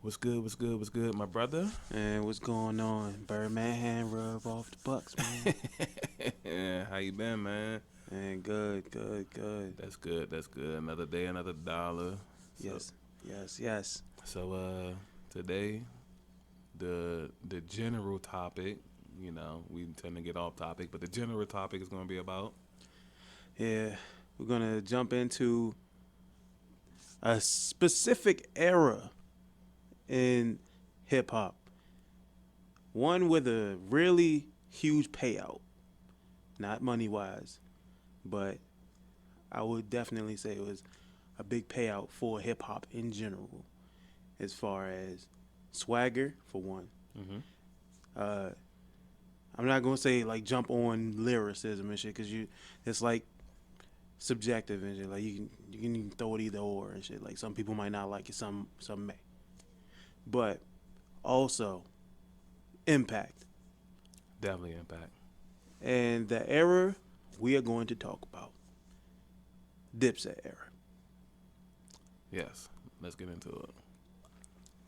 What's good? What's good? What's good, my brother? And what's going on? Birdman hand rub off the Bucks, man. Yeah, how you been, man? And good. That's good. That's good. Another day, another dollar. So, Yes. so today, the general topic, we tend to get off topic, but the general topic is going to be about. Yeah, we're gonna jump into a specific era in hip hop. One with a really huge payout, not money wise, but I would definitely say it was a big payout for hip hop in general, as far as swagger for one. Mm-hmm. Uh, I'm not gonna say like jump on lyricism and shit because it's like subjective and shit. Like you can even throw it either or and shit. Like some people might not like it, some may. But also impact Definitely impact. and the era we are going to talk about, Dipset era. Yes, let's get into it.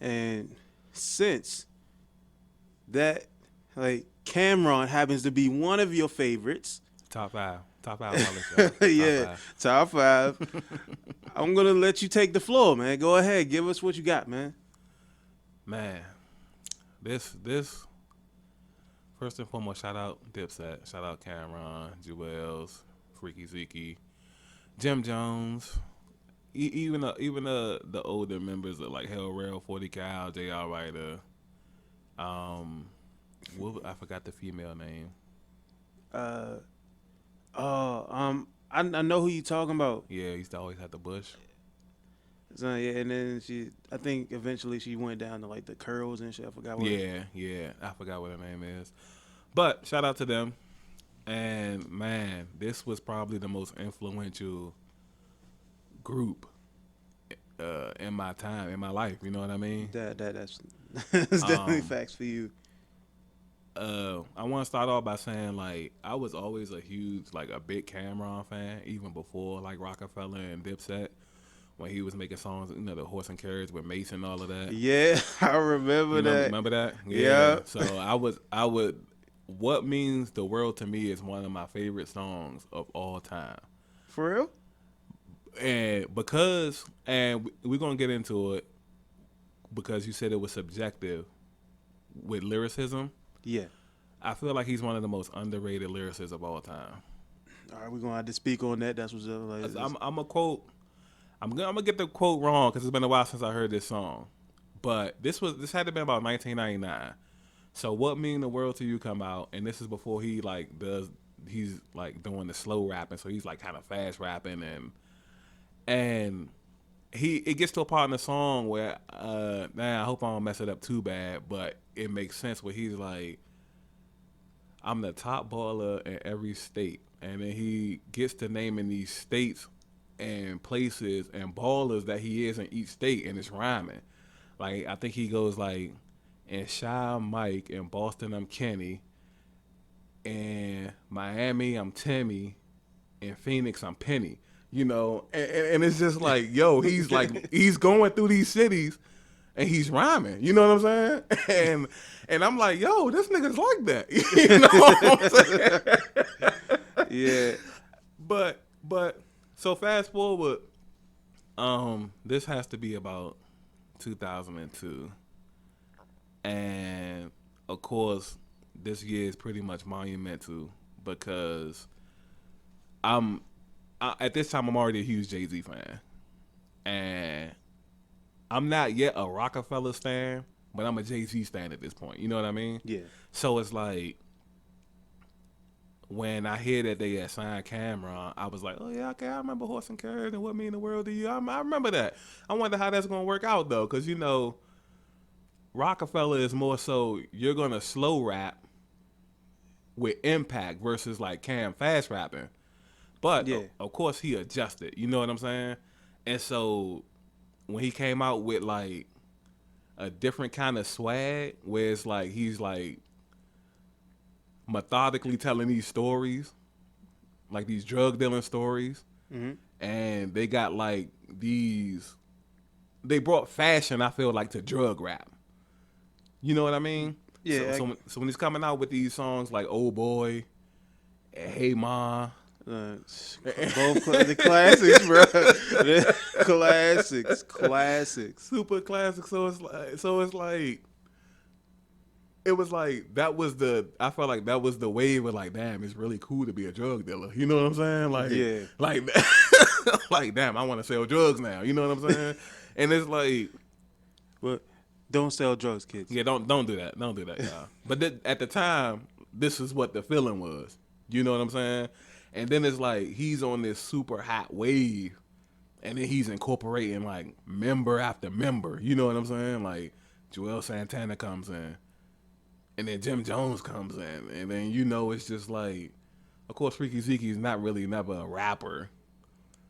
And since that, like, Cameron happens to be one of your favorites. Top five knowledge. Yeah, top five. I'm gonna let you take the floor, man. Go ahead, give us what you got, man. Man, this first and foremost, shout out Dipset, shout out Cameron, Jewels, Freaky Zeke, Jim Jones, even the older members of like Hell Rail, 40 Cal, J.R. Ryder. I forgot the female name. I know who you talking about. Yeah, used to always have the bush. So, yeah, and then I think eventually she went down to like the curls and shit. I forgot what. Yeah, I forgot what her name is. But shout out to them. And man, this was probably the most influential group in my time, in my life. You know what I mean? That's that's definitely facts for you. I want to start off by saying like I was always a big Cameron fan, even before like Rockefeller and Dipset. When he was making songs, the horse and carriage with Mason and all of that. Yeah, I remember that. Remember that? Yeah. So I would. What Means the World to Me is one of my favorite songs of all time. For real? And we're gonna get into it because you said it was subjective with lyricism. Yeah. I feel like he's one of the most underrated lyricists of all time. All right, we're gonna have to speak on that. That's what's like. I'm a quote. I'm gonna get the quote wrong because it's been a while since I heard this song, but this had to be about 1999. So What Mean the World to You come out, and this is before he's like doing the slow rapping, so he's like kind of fast rapping and it gets to a part in the song where I hope I don't mess it up too bad, but it makes sense where he's like, I'm the top baller in every state, and then he gets to naming these states and places and ballers that he is in each state, and it's rhyming. Like I think he goes like, in Chi Mike, in Boston I'm Kenny, in Miami I'm Timmy, in Phoenix I'm Penny. And it's just like, yo, he's like he's going through these cities and he's rhyming. You know what I'm saying? And I'm like, yo, this nigga's like that. You know what I'm saying? Yeah. But so fast forward, this has to be about 2002, and of course, this year is pretty much monumental because at this time I'm already a huge Jay-Z fan, and I'm not yet a Rockefeller stan, but I'm a Jay-Z stan at this point. You know what I mean? Yeah. So it's like, when I hear that they had signed Cameron, I was like, oh, yeah, okay, I remember Horse and Carriage and What Mean the World to You. I remember that. I wonder how that's going to work out, though, because, Rockefeller is more so you're going to slow rap with impact versus, like, Cam fast rapping. But, Yeah. of course, he adjusted. You know what I'm saying? And so when he came out with, like, a different kind of swag where it's like he's, like, methodically telling these stories, like these drug dealing stories, Mm-hmm. and they got like these they brought fashion, I feel like, to drug rap. You know what I mean? Yeah. So when he's coming out with these songs like "Oh Boy," and "Hey Ma," Both the classics, bro. The classics. super classic. So it's like. It was like I felt like that was the wave of like, damn, it's really cool to be a drug dealer. You know what I'm saying? Like, Yeah. like, like, damn, I want to sell drugs now. You know what I'm saying? And it's like, But don't sell drugs, kids. yeah, don't do that, y'all. But at the time, this is what the feeling was. You know what I'm saying? And then it's like he's on this super hot wave, and then he's incorporating like member after member. You know what I'm saying? Like Joel Santana comes in. And then Jim Jones comes in, and then it's just like, of course, Freaky Zeke's not really never a rapper,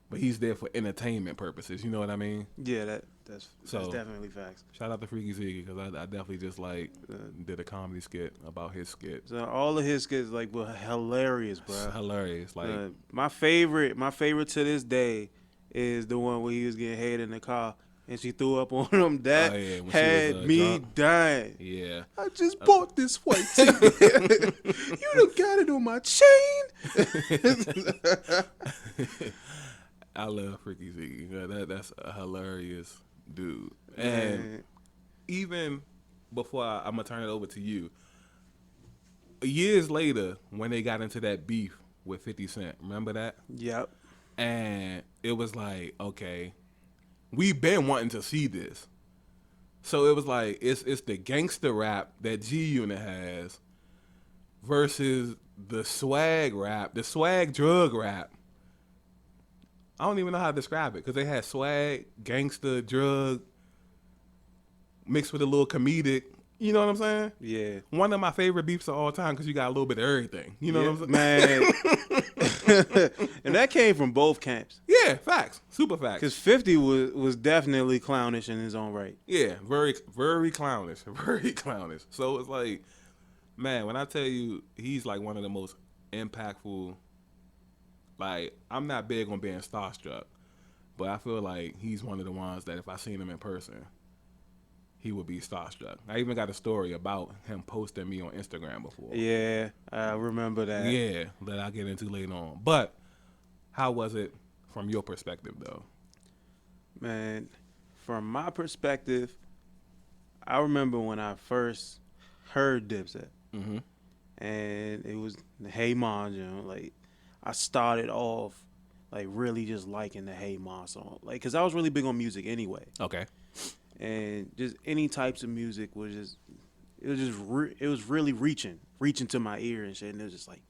but he's there for entertainment purposes. You know what I mean? Yeah, that's definitely facts. Shout out to Freaky Zeke because I definitely just like did a comedy skit about his skit. So all of his skits like were hilarious, bro. It's hilarious. Like my favorite to this day is the one where he was getting head in the car. And she threw up on him. That had me drunk. dying. Yeah. I just bought this white tee. You done got it on my chain. I love Freaky Zeke. That's a hilarious dude. And even before I'm going to turn it over to you, years later, when they got into that beef with 50 Cent, remember that? Yep. And it was like, okay, we've been wanting to see this. So it was like it's the gangster rap that G Unit has versus the swag rap, the swag drug rap. I don't even know how to describe it because they had swag, gangster, drug mixed with a little comedic. You know what I'm saying? Yeah. One of my favorite beefs of all time because you got a little bit of everything. You know what I'm saying? Man. And that came from both camps. Yeah, facts. Super facts. Because 50 was definitely clownish in his own right. Yeah, very, very clownish. Very clownish. So it's like, man, when I tell you he's like one of the most impactful, like, I'm not big on being starstruck, but I feel like he's one of the ones that if I seen him in person, he would be starstruck. I even got a story about him posting me on Instagram before. Yeah, I remember that. Yeah, that I'll get into later on. But how was it from your perspective, though? Man, from my perspective, I remember when I first heard Dipset. Mm-hmm. And it was the Hey Ma, like, I started off, like, really just liking the Hey Ma song. Like, because I was really big on music anyway. Okay. And just any types of music was just, it was really reaching to my ear and shit. And it was just like,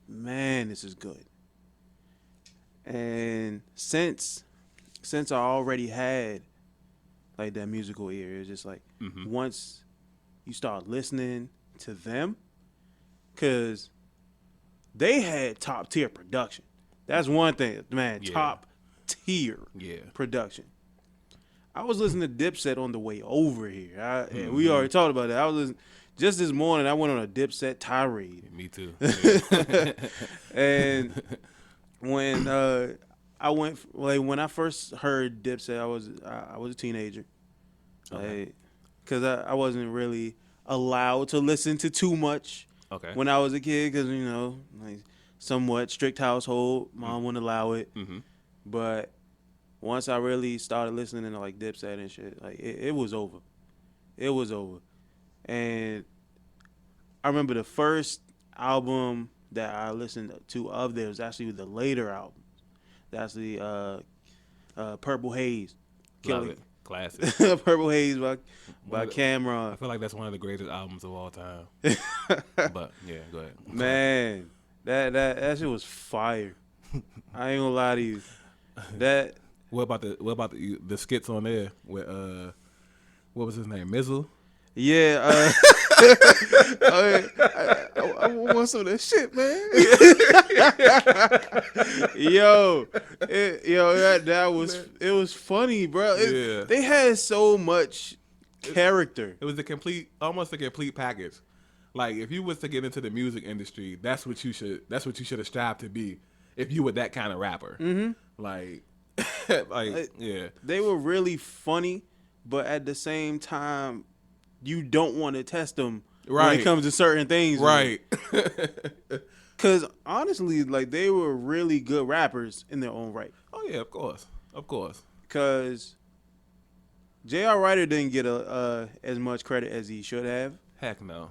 man, this is good. And since I already had like that musical ear, it's just like once you start listening to them, because they had top tier production. That's one thing, man. Yeah. Top tier production. I was listening to Dipset on the way over here. And we already talked about that. I was listening, just this morning. I went on a Dipset tirade. Me too. And when when I first heard Dipset, I was a teenager. Okay. Because I wasn't really allowed to listen to too much when I was a kid. Because like somewhat strict household, mom wouldn't allow it. Mm-hmm. But once I really started listening to like Dipset and shit, like it was over. It was over. And I remember the first album that I listened to of theirs was actually the later album. That's the Purple Haze. Love it. Classic. Purple Haze by Cameron. I feel like that's one of the greatest albums of all time. But yeah, go ahead. Man, that shit was fire. I ain't gonna lie to you. That. What about the skits on there with what was his name, Mizzle? Yeah, I want some of that shit, man. It was funny, bro. They had so much character. It was almost a complete package. Like if you was to get into the music industry, that's what you should have strived to be if you were that kind of rapper. Mm-hmm. Like like, yeah, They were really funny, but at the same time, you don't want to test them when it right, comes to certain things. right. Because honestly, like they were really good rappers in their own right. Oh yeah, of course, of course. Because J.R. Ryder didn't get as much credit as he should have. Heck no.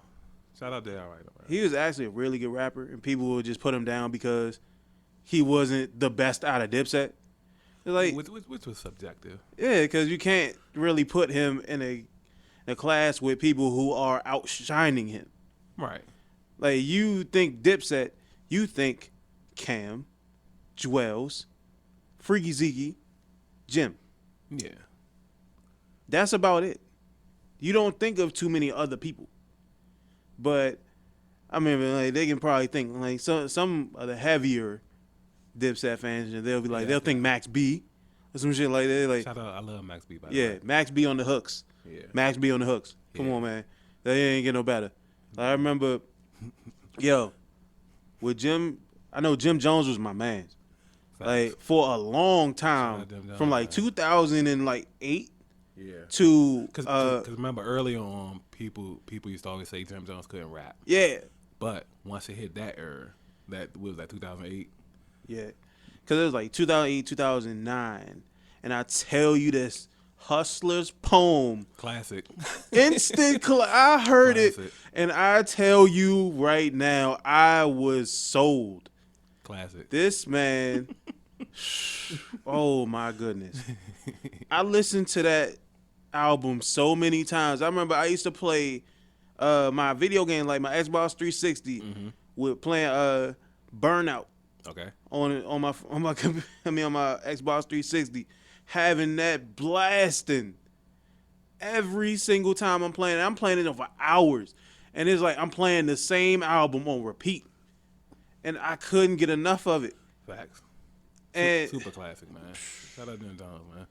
Shout out to all right. He was actually a really good rapper, and people would just put him down because he wasn't the best out of Dipset. Like, Which was subjective. yeah, because you can't really put him in a class with people who are outshining him. Right. Like, you think Dipset, you think Cam, Jewels, Freaky Zeke, Jim. Yeah. That's about it. You don't think of too many other people. But I mean, like they can probably think like some of the heavier Dipset fans, and they'll be like, they'll think Max B or some shit like that. Like, Shout out, I love Max B. By the way. Max B on the hooks. Yeah. Max B on the hooks. Come on, man. They ain't get no better. Like, I remember, with Jim, I know Jim Jones was my man. Facts. Like for a long Shout out time, Jim Jones, from like man. 2008 Yeah. to Because remember early on, people used to always say Jim Jones couldn't rap. yeah. But once it hit that era, that was that 2008. Yeah, because it was like 2008, 2009, and I tell you this, Hustler's poem, Classic. instant. I heard it, Classic. and I tell you right now, I was sold. Classic. This man, oh my goodness, I listened to that album so many times. I remember I used to play my video game, like my Xbox 360, with playing Burnout. Okay. On my my Xbox 360, having that blasting every single time I'm playing it. I'm playing it for hours, and it's like I'm playing the same album on repeat, and I couldn't get enough of it. Facts. And Super classic, man. Shout out Jim Jones, man.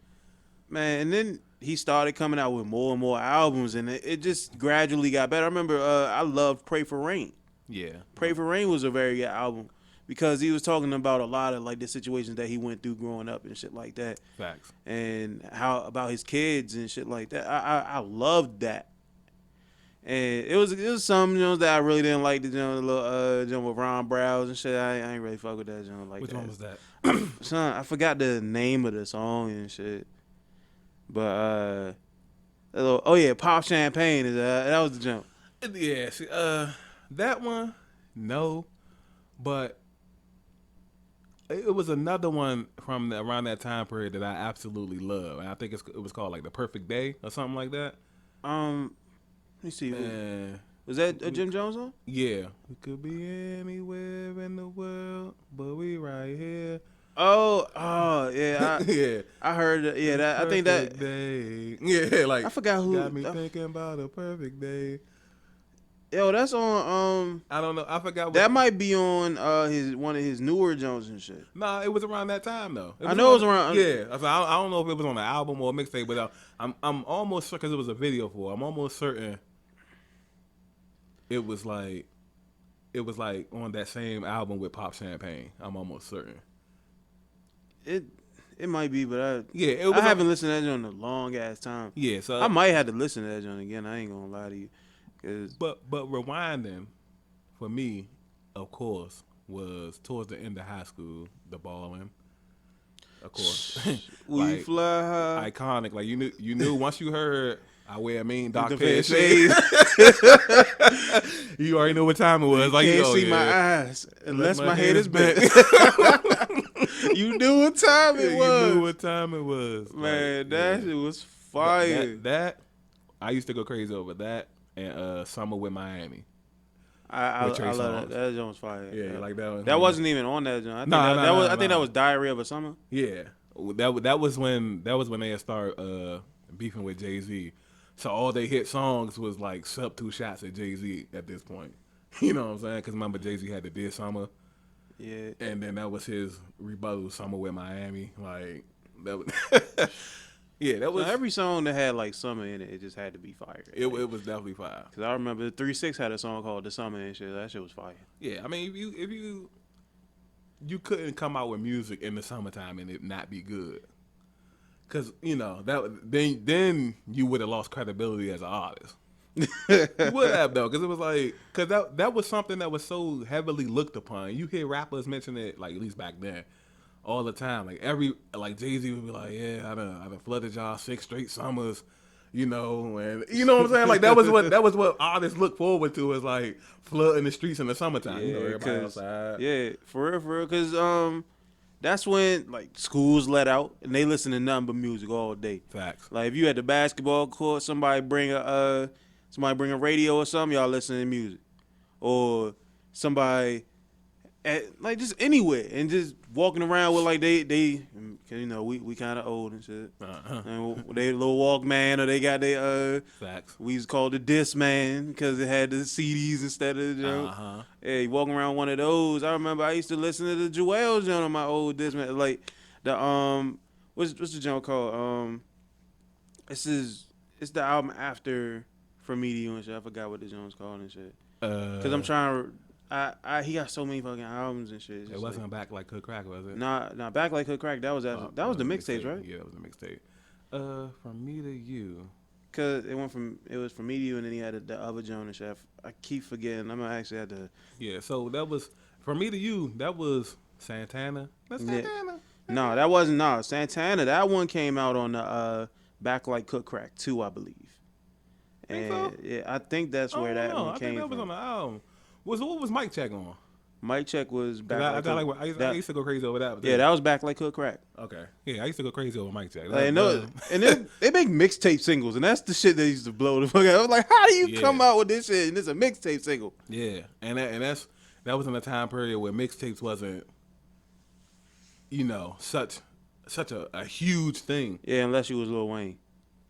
man, and then he started coming out with more and more albums, and it just gradually got better. I remember I loved Pray for Rain. Yeah. Pray for Rain was a very good album, because he was talking about a lot of like the situations that he went through growing up and shit like that, Facts. and how about his kids and shit like that. I loved that, and it was some that I really didn't like. The little with Ron Browse and shit. I ain't really fuck with that like Which that. one was that? Son, I forgot the name of the song and shit, but Pop Champagne is that was the jump. Yeah. See, that one, no, but it was another one from around that time period that I absolutely love, and I think it was called like The Perfect Day or something like that. Let me see. And Was that a Jim Jones song? yeah, we could be anywhere in the world, but we right here. Oh, yeah. Yeah, I heard that. Yeah, that, I think Perfect that. day. Yeah, like I forgot who. got me thinking about a perfect day. Yo, that's on. I don't know. I forgot. What, That might be on one of his newer Jones and shit. Nah, it was around that time though. I know it was around. Yeah, I don't know if it was on an album or a mixtape, but I'm almost certain because it was a video for it. I'm almost certain it was like on that same album with Pop Champagne. I'm almost certain. It might be, but I haven't listened to that joint in a long ass time. Yeah, so I might have to listen to that joint again. I ain't gonna lie to you. But rewinding for me, of course, was towards the end of high school, the ballin'. Of course, we fly high. Iconic. Like you knew once you heard I wear mean dark The pair of shades. shades. You already know what time it was. Like Can't oh, see yeah. my eyes unless my head is bent. You knew what time it was. You knew what time it was. Man, like, that shit was fire. That I used to go crazy over that and Summer with Miami. I with Trey love Songz. that. That joint was fire. Yeah, like that one. That wasn't even on that joint. I think that was Diarrhea of a Summer. Yeah, that was when they had started beefing with Jay-Z. So all they hit songs was like sub 2 shots at Jay-Z at this point. You know what I'm saying? Because remember Jay-Z had the Dear Summer. Yeah. And then that was his rebuttal, Summer with Miami. Like that was yeah, that was every song that had like summer in it. It just had to be fire. It was definitely fire. Cause I remember 3-6 had a song called "The Summer" and shit. That shit was fire. Yeah, I mean, if you couldn't come out with music in the summertime and it not be good. Because then you would have lost credibility as an artist. You would have though, because it was like, because that was something that was so heavily looked upon. You hear rappers mention it, like at least back then, all the time. Like Jay-Z would be like, yeah, I done flooded y'all 6 straight summers, and you know what I'm saying? Like that was what artists look forward to, is like flooding the streets in the summertime. Yeah, Everybody outside. Yeah, for real, because that's when like schools let out and they listen to nothing but music all day. Facts. Like if you at the basketball court, somebody bring a radio or something, y'all listen to music, or somebody like just anywhere and just walking around with like they we kind of old and shit, and they little Walkman, or they got their Facts. we used to call it the disc man because it had the CDs instead of the junk. Hey, walking around one of those. I remember I used to listen to the Joel joint on my old disc man, like the what's the joint called? It's the album after From Me to You and shit. I forgot what the joint's called and shit. Cause I'm trying to. He got so many fucking albums and shit. It wasn't Back Like Hood Crack, was it? Nah, Back Like Hood Crack. That was the mixtapes, right? Yeah, that was the mixtape. From Me to You. Cause it was From Me to You, and then he had the other joint and shit. I keep forgetting. I'm gonna actually have to. Yeah, so that was From Me to You. That was Santana. That's Santana. Yeah. No, that wasn't. No, Santana. That one came out on the Back Like Cook Crack 2, I believe. And so? yeah, I think that's where that one came from. I think that was on the album. What was Mike Check on? Mike Check was Back Like Cook. I used to go crazy over that. Yeah, that was Back Like Cook Crack. Okay. Yeah, I used to go crazy over Mike Check. And they make mixtape singles, and that's the shit that used to blow the fuck out. I was like, how do you come out with this shit and it's a mixtape single? Yeah, and that was in a time period where mixtapes wasn't, such a huge thing. Yeah, unless you was Lil Wayne.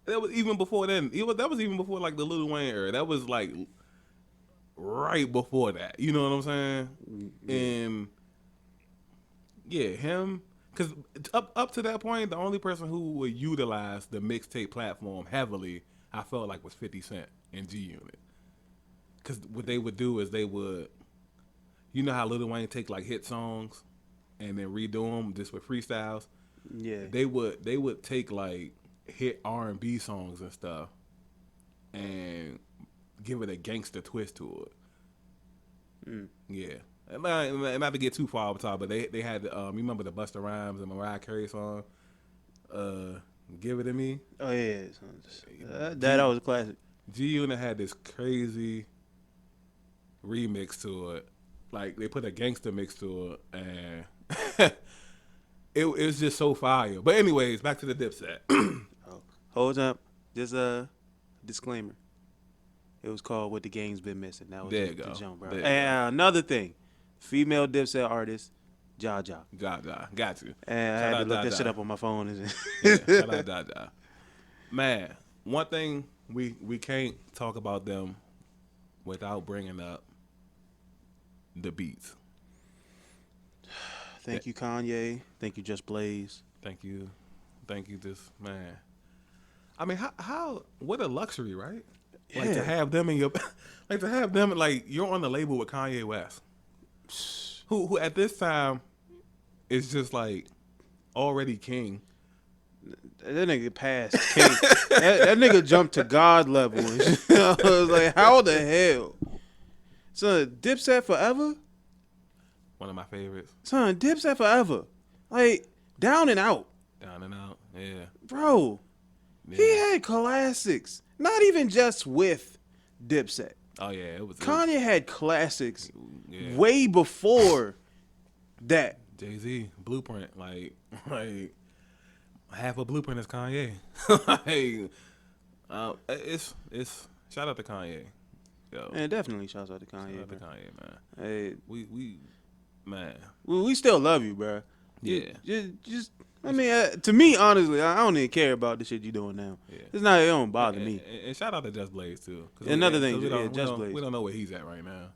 That was even before then. That was even before like the Lil Wayne era. That was like right before that. You know what I'm saying? Yeah. And yeah, him, because up to that point, the only person who would utilize the mixtape platform heavily, I felt like, was 50 Cent and G Unit. Because what they would do is they would, you know how Lil Wayne take like hit songs and then redo them just with freestyles. Yeah, they would take like hit R&B songs and stuff and give it a gangster twist to it. Yeah. And not to get too far off the top, but they had you remember the Busta Rhymes and Mariah Carey song, Give It To Me? Oh yeah. That was a classic. G Unit had this crazy remix to it. Like they put a gangster mix to it, and it was just so fire. But anyways, back to the Dipset. Hold up. Just a disclaimer. It was called What the Game's Been Missing. That was the jump, bro. And another thing, female Dipset artist, Jaja. Jaja, got you. And I had to look that shit up on my phone. Shout out Jaja. Man, one thing we can't talk about them without bringing up the beats. Thank you, Kanye. Thank you, Just Blaze. Thank you, this man. I mean, how what a luxury, right? Yeah. Like to have them in your, like you're on the label with Kanye West, who at this time is just like already king. That nigga passed king. that nigga jumped to God level. I was like, how the hell? Son, Dipset forever? One of my favorites. Son, Dipset forever. Like, down and out. Down and out, yeah. Bro, yeah. He had classics. Not even just with Dipset. Oh, yeah. Kanye had classics way before that. Jay-Z, Blueprint. Like half a Blueprint is Kanye. It's shout out to Kanye. Yo. Man, definitely shouts out to Kanye. Shout out to Kanye, man. Hey, man. We still love you, bro. Yeah. Just I mean, to me, honestly, I don't even care about the shit you doing now. Yeah. It don't bother me. And shout out to Just Blaze too. Another thing, Just Blaze. We don't know where he's at right now.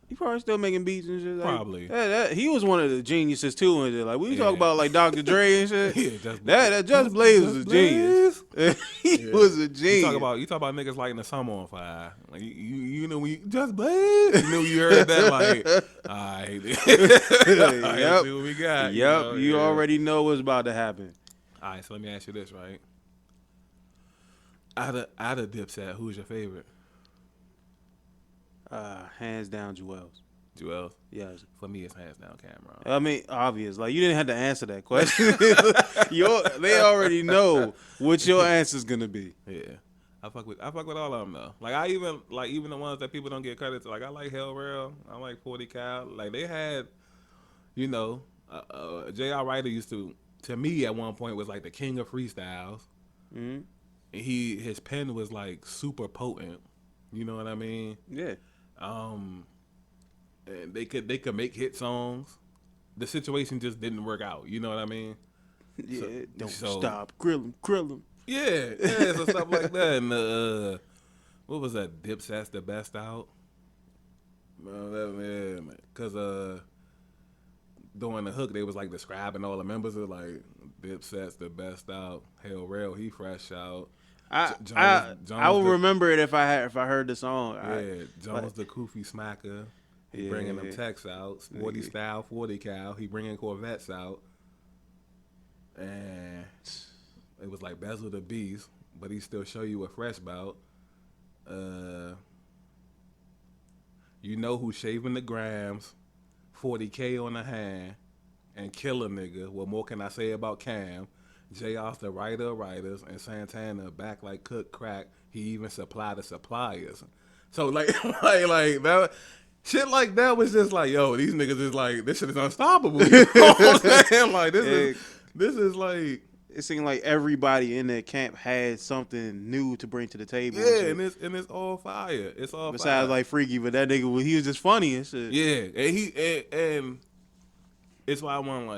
He probably still making beats and shit. Probably. He was one of the geniuses too. And shit. Like we talk about like Dr. Dre and shit. Yeah, Just Blaze was a genius. He was a genius. You talk about niggas lighting the summer on fire. Like you know when you Just Blaze. You know you heard that like. All right. Yep. See what we got. Yep. You already know what's about to happen. All right, so let me ask you this, right? Out of Dipset, who's your favorite? Hands down, Jewels. Joel. Yes. For me, it's hands down Cameron. I mean, obvious. Like you didn't have to answer that question. They already know what your answer's gonna be. Yeah. I fuck with all of them though. Like I even the ones that people don't get credit to. Like I like Hell Rail. I like 40 Cal. Like they had, you know, J.R. Ryder used to me at one point was like the king of freestyles. Mm-hmm. And his pen was like super potent. You know what I mean? Yeah. And they could make hit songs. The situation just didn't work out. You know what I mean? Yeah. Don't so- stop. Grill him. Yeah, so stuff like that. And what was that? Dipset's the best out. Because during the hook, they was like describing all the members of like Dipset's the best out. Hell Rail, he fresh out. I will remember it if I heard the song. Yeah, Jones the Koofy smacker. He bringing them techs out. 40 style, 40 cal. He bringing Corvettes out. And it was like Bezel the Beast, but he still show you a fresh bout. You know who's shaving the grams, 40K on the hand, and kill a nigga. What more can I say about Cam? J.R.'s the writer of writers, and Santana back like cook crack. He even supplied the suppliers. So like that. Shit like that was just like, yo, these niggas is like, this shit is unstoppable. You know what I'm saying? Like this is like. It seemed like everybody in that camp had something new to bring to the table. Yeah, and it's all fire. It's all besides fire. like Freaky, but that nigga he was just funny and shit. Yeah, and it's why I want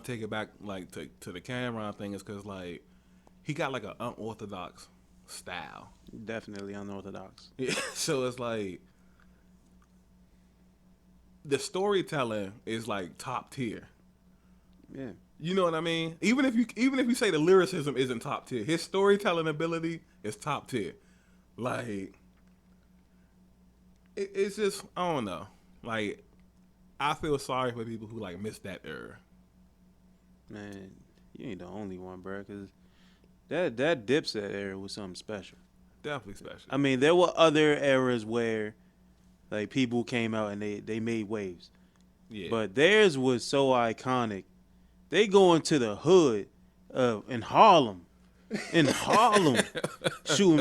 to take it back like to the Cameron thing is because like he got like an unorthodox style. Definitely unorthodox. Yeah, so it's like the storytelling is like top tier. Yeah. You know what I mean? Even if you say the lyricism isn't top tier, his storytelling ability is top tier. Like it's just I don't know. Like I feel sorry for people who like missed that era. Man, you ain't the only one, bro. Cause that Dipset era was something special. Definitely special. I mean, there were other eras where like people came out and they made waves. Yeah. But theirs was so iconic. They go into the hood in Harlem, shooting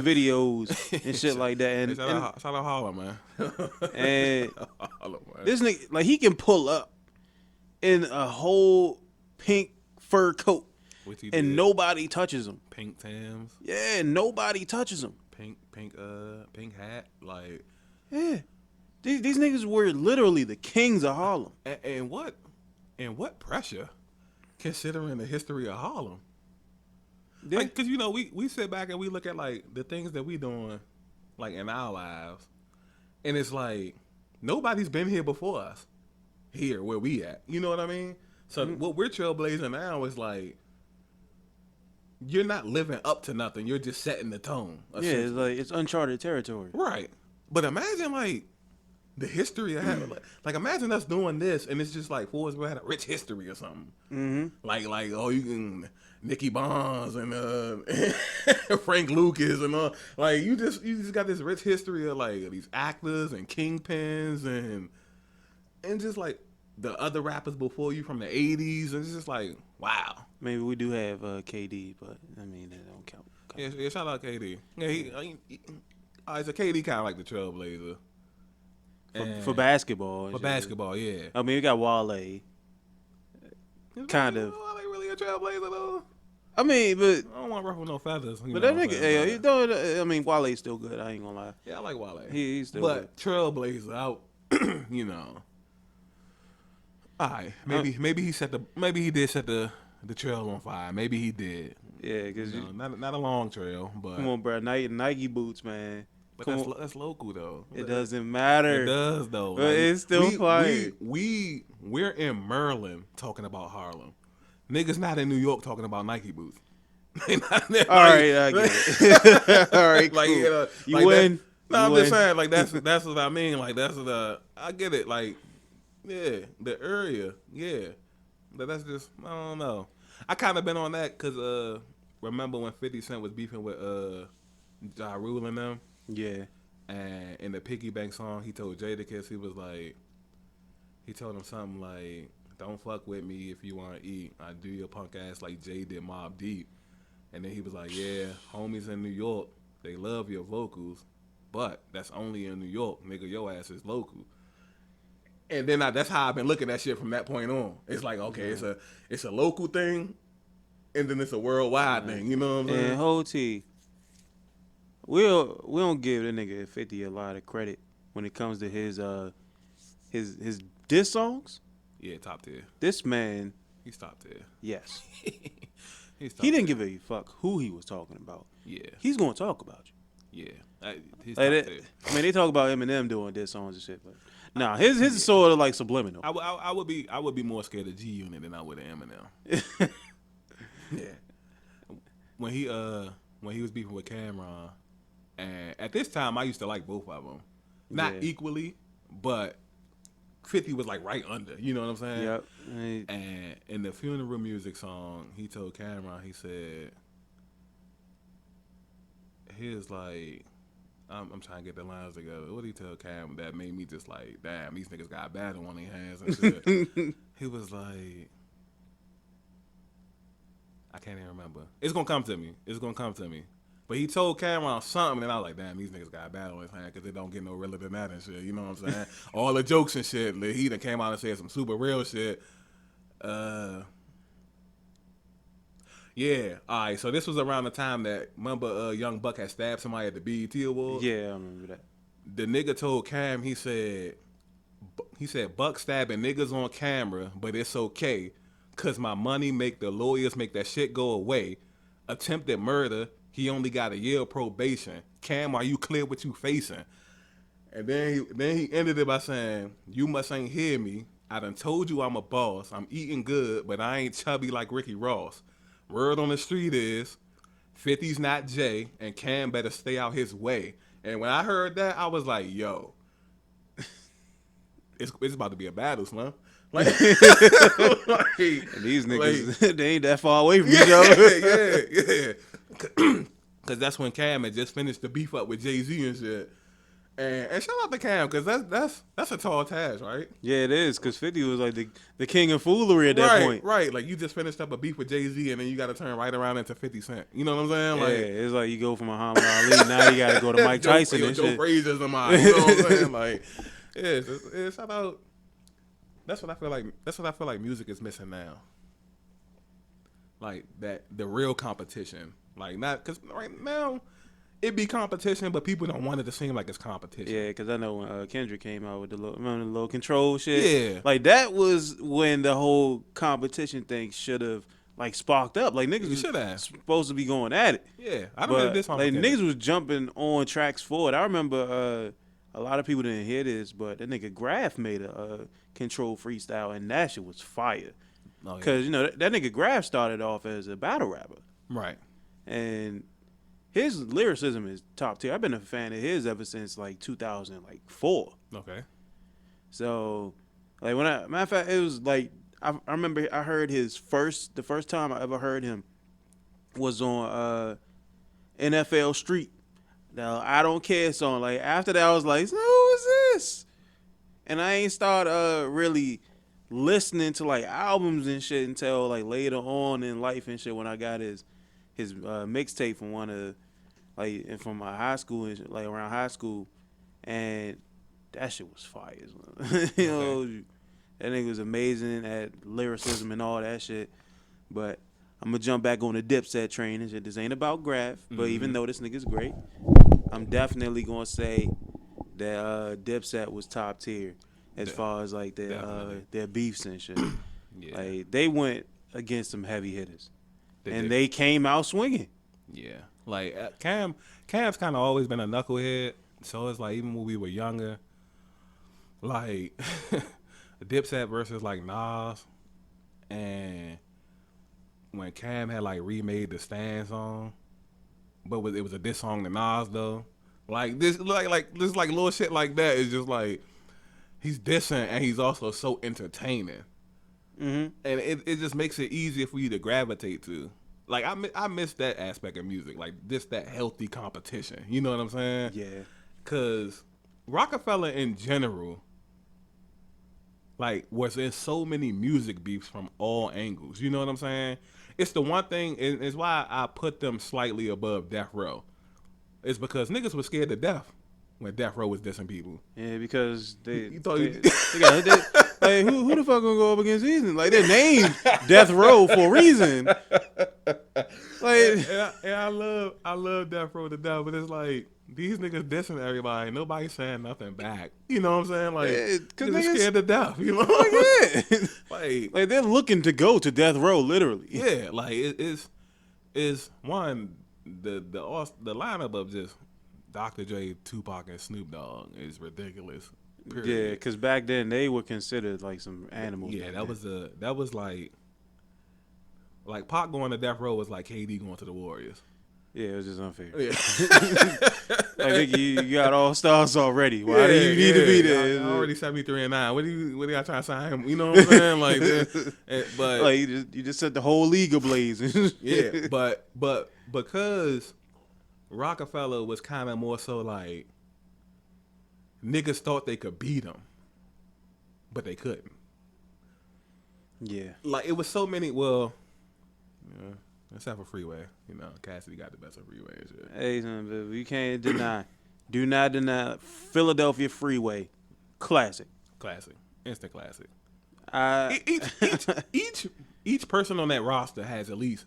videos and shit like that. And, shout out Harlem, man. And Harlem, man. this nigga, like, he can pull up in a whole pink fur coat, and nobody touches him. Pink Tams. Yeah, nobody touches him. Pink hat, like. Yeah, these niggas were literally the kings of Harlem. And what pressure, considering the history of Harlem. Yeah. Like, cause you know we sit back and we look at like the things that we doing, like in our lives, and it's like nobody's been here before us, here where we at. You know what I mean? So what we're trailblazing now is like you're not living up to nothing. You're just setting the tone. Yeah, it's like it's uncharted territory. Right. But imagine like the history of having like imagine us doing this and it's just like Forrest had a rich history or something. Mm-hmm. Like oh you can Nicky Bonds and Frank Lucas and all like you just got this rich history of like these actors and kingpins and just like the other rappers before you from the 80s and it's just like wow. Maybe we do have KD, but I mean that don't count. Yeah, shout out KD. Yeah, he it's a KD kind of like the trailblazer. For basketball. For basketball, yeah. I mean, we got Wale. Kind of. Wale really a trailblazer though? I mean, but I don't want to ruffle no feathers. But that nigga, I mean, Wale's still good. I ain't gonna lie. Yeah, I like Wale. He's still good. But trailblazer out, you know. All right, maybe he did set the trail on fire. Maybe he did. Yeah, because not a long trail, but come on, bro, Nike boots, man. But that's local though. It doesn't matter. It does though. But like, it's still quiet. We're in Maryland talking about Harlem. Niggas not in New York talking about Nike boots. All right, I get it. All right, cool. Like you like win. No, I'm just saying like that's what I mean. Like that's I get it. Like yeah, the area, yeah. But that's just I don't know. I kind of been on that because remember when 50 Cent was beefing with Ja Rule and them, Yeah. and in the Piggy Bank song, he told Jadakiss he told him something like, "Don't fuck with me if you want to eat. I do your punk ass like Jay did Mobb Deep." And then he was like, "Yeah, homies in New York, they love your vocals, but that's only in New York, nigga. Your ass is local." And then that's how I've been looking at shit from that point on. It's like, okay, it's a local thing, and then it's a worldwide thing. You know what I'm saying? And whole T, we don't give the nigga 50 a lot of credit when it comes to his diss songs. Yeah, top tier. This man, He's top tier. yes, He's top he didn't tier. give a fuck who he was talking about. Yeah, He's gonna talk about you. yeah. He's Like top tier. I mean, they talk about Eminem doing diss songs and shit, but nah, his is sort of like subliminal. I would be more scared of G Unit than I would of Eminem. Yeah. When he was beefing with Cameron, and at this time I used to like both of them, not Yeah. equally, but 50 was like right under. You know what I'm saying? Yep. And in the funeral music song, he told Cameron, he said, he was like, I'm trying to get the lines together. What did he tell Cam that made me just like, damn, these niggas got a battle on their hands and shit? He was like, I can't even remember. It's gonna come to me. It's gonna come to me. But he told Cameron something, and I was like, damn, these niggas got a battle on his hand because it don't get no realer than that and shit. You know what I'm saying? All the jokes and shit. He done came out and said some super real shit. Yeah. All right. So this was around the time that, remember, Young Buck had stabbed somebody at the BET Awards? Yeah, I remember that. The nigga told Cam, he said, Buck stabbing niggas on camera, but it's okay, cause my money make the lawyers make that shit go away. Attempted murder, he only got a year of probation. Cam, are you clear what you facing? And then he ended it by saying, you must ain't hear me. I done told you I'm a boss. I'm eating good, but I ain't chubby like Ricky Ross. Word on the street is 50's not Jay, and Cam better stay out his way. And when I heard that, I was like, yo, it's about to be a battle, son. Like, And these niggas, they ain't that far away from each other. yeah. Because that's when Cam had just finished the beef up with Jay-Z and shit. And shout out to Cam, because that's a tall task, right? Yeah, it is, because 50 was like the king of foolery at that point. Right. Like, you just finished up a beef with Jay-Z, and then you got to turn right around into 50 Cent. You know what I'm saying? Like, Yeah, it's like you go from Muhammad Ali, now you got to go to Mike Tyson and Joe shit. Frazier's in mine. You know what I'm saying? Like, it's shout out. That's what I feel like. That's what I feel like music is missing now. Like the real competition. Like, not because right now it be competition, but people don't want it to seem like it's competition. Yeah, because I know when Kendrick came out with remember the little control shit? Yeah. Like, that was when the whole competition thing should have, like, sparked up. Like, niggas was should have. supposed to be going at it. Yeah, I don't But, know this one. like, niggas was jumping on tracks forward. I remember a lot of people didn't hear this, but that nigga Graf made a control freestyle, and that shit was fire. Oh, yeah. Because, you know, that nigga Graf started off as a battle rapper. Right. And his lyricism is top tier. I've been a fan of his ever since, like, 2004. Okay. So, like, matter of fact, it was like, I remember I heard the first time I ever heard him was on NFL Street. The I Don't Care song. Like, after that, I was like, who is this? And I ain't start really listening to, like, albums and shit until, like, later on in life and shit when I got his mixtape from from my high school and shit, like, around high school. And that shit was fire. You know, that nigga was amazing at lyricism and all that shit. But I'm going to jump back on the Dipset train and shit. This ain't about Graf, but even though this nigga's great, I'm definitely going to say that Dipset was top tier as far as, like, their beefs and shit. Yeah. Like, they went against some heavy hitters. They They came out swinging. Yeah. Like, Cam's kind of always been a knucklehead. So it's like, even when we were younger, like, Dipset versus, like, Nas, and when Cam had, like, remade the Stand song, but it was a diss song to Nas, though. Like, this little shit like that is just, like, he's dissing, and he's also so entertaining. Mm-hmm. and it just makes it easier for you to gravitate to. Like I miss that aspect of music, like that healthy competition. You know what I'm saying? Yeah. Cause Rockefeller in general, like, was in so many music beefs from all angles. You know what I'm saying? It's the one thing, and it's why I put them slightly above Death Row. It's because niggas was scared to death when Death Row was dissing people. Yeah, because You thought they got like who the fuck gonna go up against these? Like they're named Death Row for a reason. Like and I love Death Row to death, but it's like these niggas dissing everybody. Nobody saying nothing back. You know what I'm saying? Like, yeah, cause niggas scared to death. You know? like, yeah. like they're looking to go to Death Row, literally. yeah, like it's one the lineup of just Dr. Dre, Tupac, and Snoop Dogg is ridiculous. Yeah, Period. because back then they were considered like some animals. Yeah, that was like Pac going to Death Row was like KD going to the Warriors. Yeah, it was just unfair. Yeah. Like you got all stars already. Why do you need to be there? I already 73-9. What do you got trying to sign him? You know what I'm saying? Like, but like you just set the whole league ablaze. yeah, but because Rockefeller was kind of more so like niggas thought they could beat him, but they couldn't. Yeah, Like it was so many. Well, yeah, except for Freeway, you know, Cassidy got the best of Freeway and shit. hey, son, you can't deny. Do not deny Philadelphia Freeway, classic. Classic, instant classic. I Each person on that roster has at least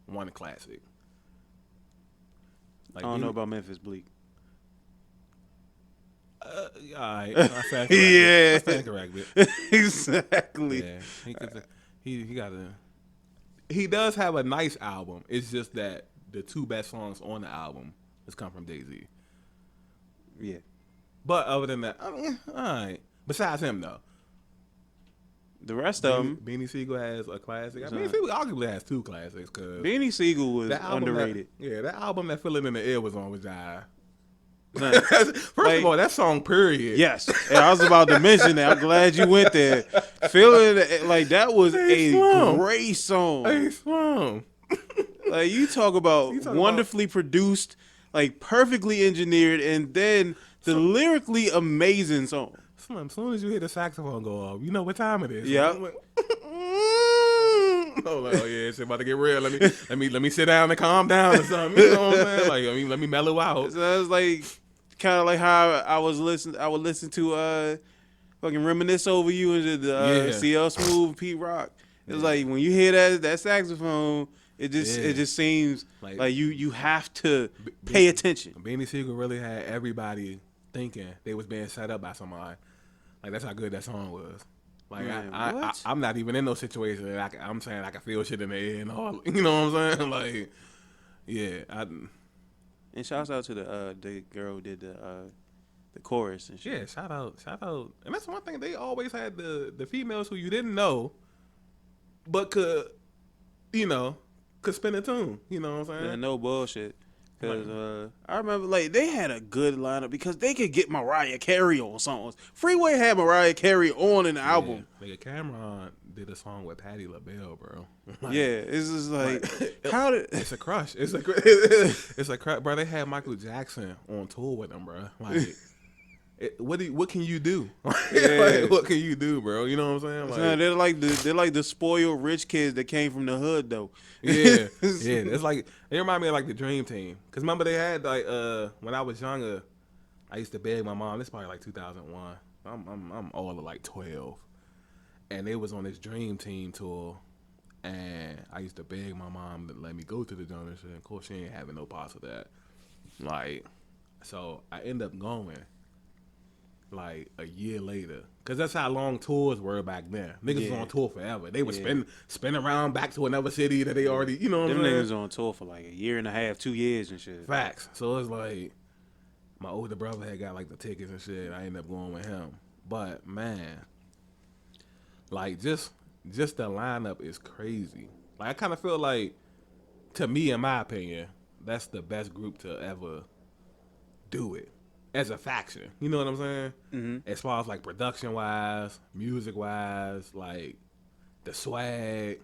one classic. Like, don't know about Memphis Bleak. All right, I stand corrected. Yeah. I stand corrected. Exactly. Yeah, he got a. He does have a nice album. It's just that the two best songs on the album has come from Jay-Z. Yeah. But other than that, I mean, all right. Besides him, though, The rest of them, Beanie Siegel has a classic. Beanie Siegel arguably has two classics because Beanie Siegel was underrated. That album that "Feeling in the Air" was on was jive. Son, First of all, that song, period. yes, and I was about to mention that. I'm glad you went there. Feeling like that was Hey, a Slum. great song. Hey, Slum. Like you talk about wonderfully produced, like perfectly engineered, and then the lyrically amazing song. Slim, as soon as you hear the saxophone go off, you know what time it is. Yep. Oh yeah, it's about to get real. Let me sit down and calm down or something. You know what I'm saying? Like, let me mellow out. So it's like kind of like how I would listen to fucking Reminisce Over You and the CL Smooth, Pete Rock. It's like when you hear that saxophone, it just seems like you have to pay attention. Beanie Siegel really had everybody thinking they was being set up by somebody. Like that's how good that song was. Like Man, I'm not even in those situations. I'm saying I can feel shit in the air and all. You know what I'm saying? Like, yeah. And shouts out to the girl who did the chorus and shit. Yeah, shout out. And that's one thing, they always had the females who you didn't know, but could spin a tune. You know what I'm saying? Yeah, no bullshit. Because I remember, like, they had a good lineup because they could get Mariah Carey on songs. Freeway had Mariah Carey on an album. Nigga, Cameron did a song with Patti LaBelle, bro. Like, yeah, it's just like how did it's a crush. It's a crush, bro. They had Michael Jackson on tour with them, bro. Like, what can you do? Yeah. Like, what can you do, bro? You know what I'm saying? Like, they're like the spoiled rich kids that came from the hood, though. Yeah. It's like they remind me of like the Dream Team. Cause remember they had like when I was younger, I used to beg my mom. This is probably like 2001. I'm all of like 12, and they was on this Dream Team tour, and I used to beg my mom to let me go to the joint and shit. Of course, she ain't having no parts of that. Like, so I end up going like a year later, cause that's how long tours were back then. Niggas was on tour forever. They would spin around back to another city that they already, you know what I'm saying? Them niggas on tour for like a year and a half, 2 years and shit. Facts. So it's like my older brother had got like the tickets and shit. I ended up going with him. But man, like just the lineup is crazy. Like I kind of feel like, to me, in my opinion, that's the best group to ever do it. As a faction, you know what I'm saying? Mm-hmm. As far as like production wise, music wise, like the swag.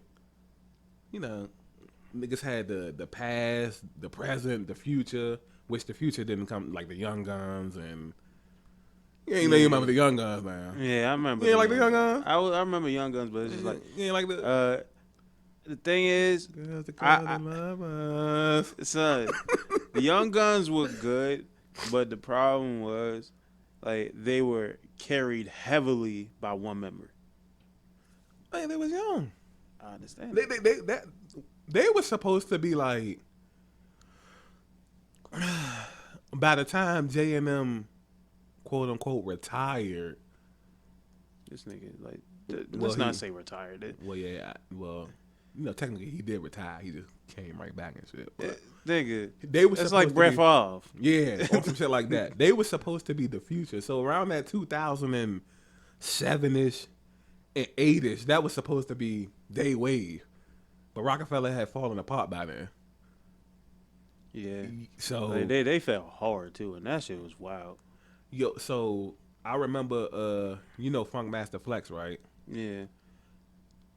You know, niggas had the past, the present, the future, which the future didn't come like the Young Guns and you ain't know you remember the Young Guns now. Yeah, I remember. You ain't like the Young Guns? I remember Young Guns, but it's just like you ain't like the thing is, Girls that I, call them lovers. son, the Young Guns were good, but the problem was like they were carried heavily by one member. Man, they was young. I understand. They were supposed to be like by the time J and M quote unquote retired. This nigga like let's not say retired. Well, yeah, well, you know, technically he did retire. He just came right back and shit. But nigga, they were it's like Brett Favre. Yeah, or some shit like that. They were supposed to be the future. So around that 2007-ish and 8-ish, that was supposed to be they wave. But Rockefeller had fallen apart by then. Yeah. So like, they fell hard too, and that shit was wild. So I remember you know Funk Master Flex, right? Yeah.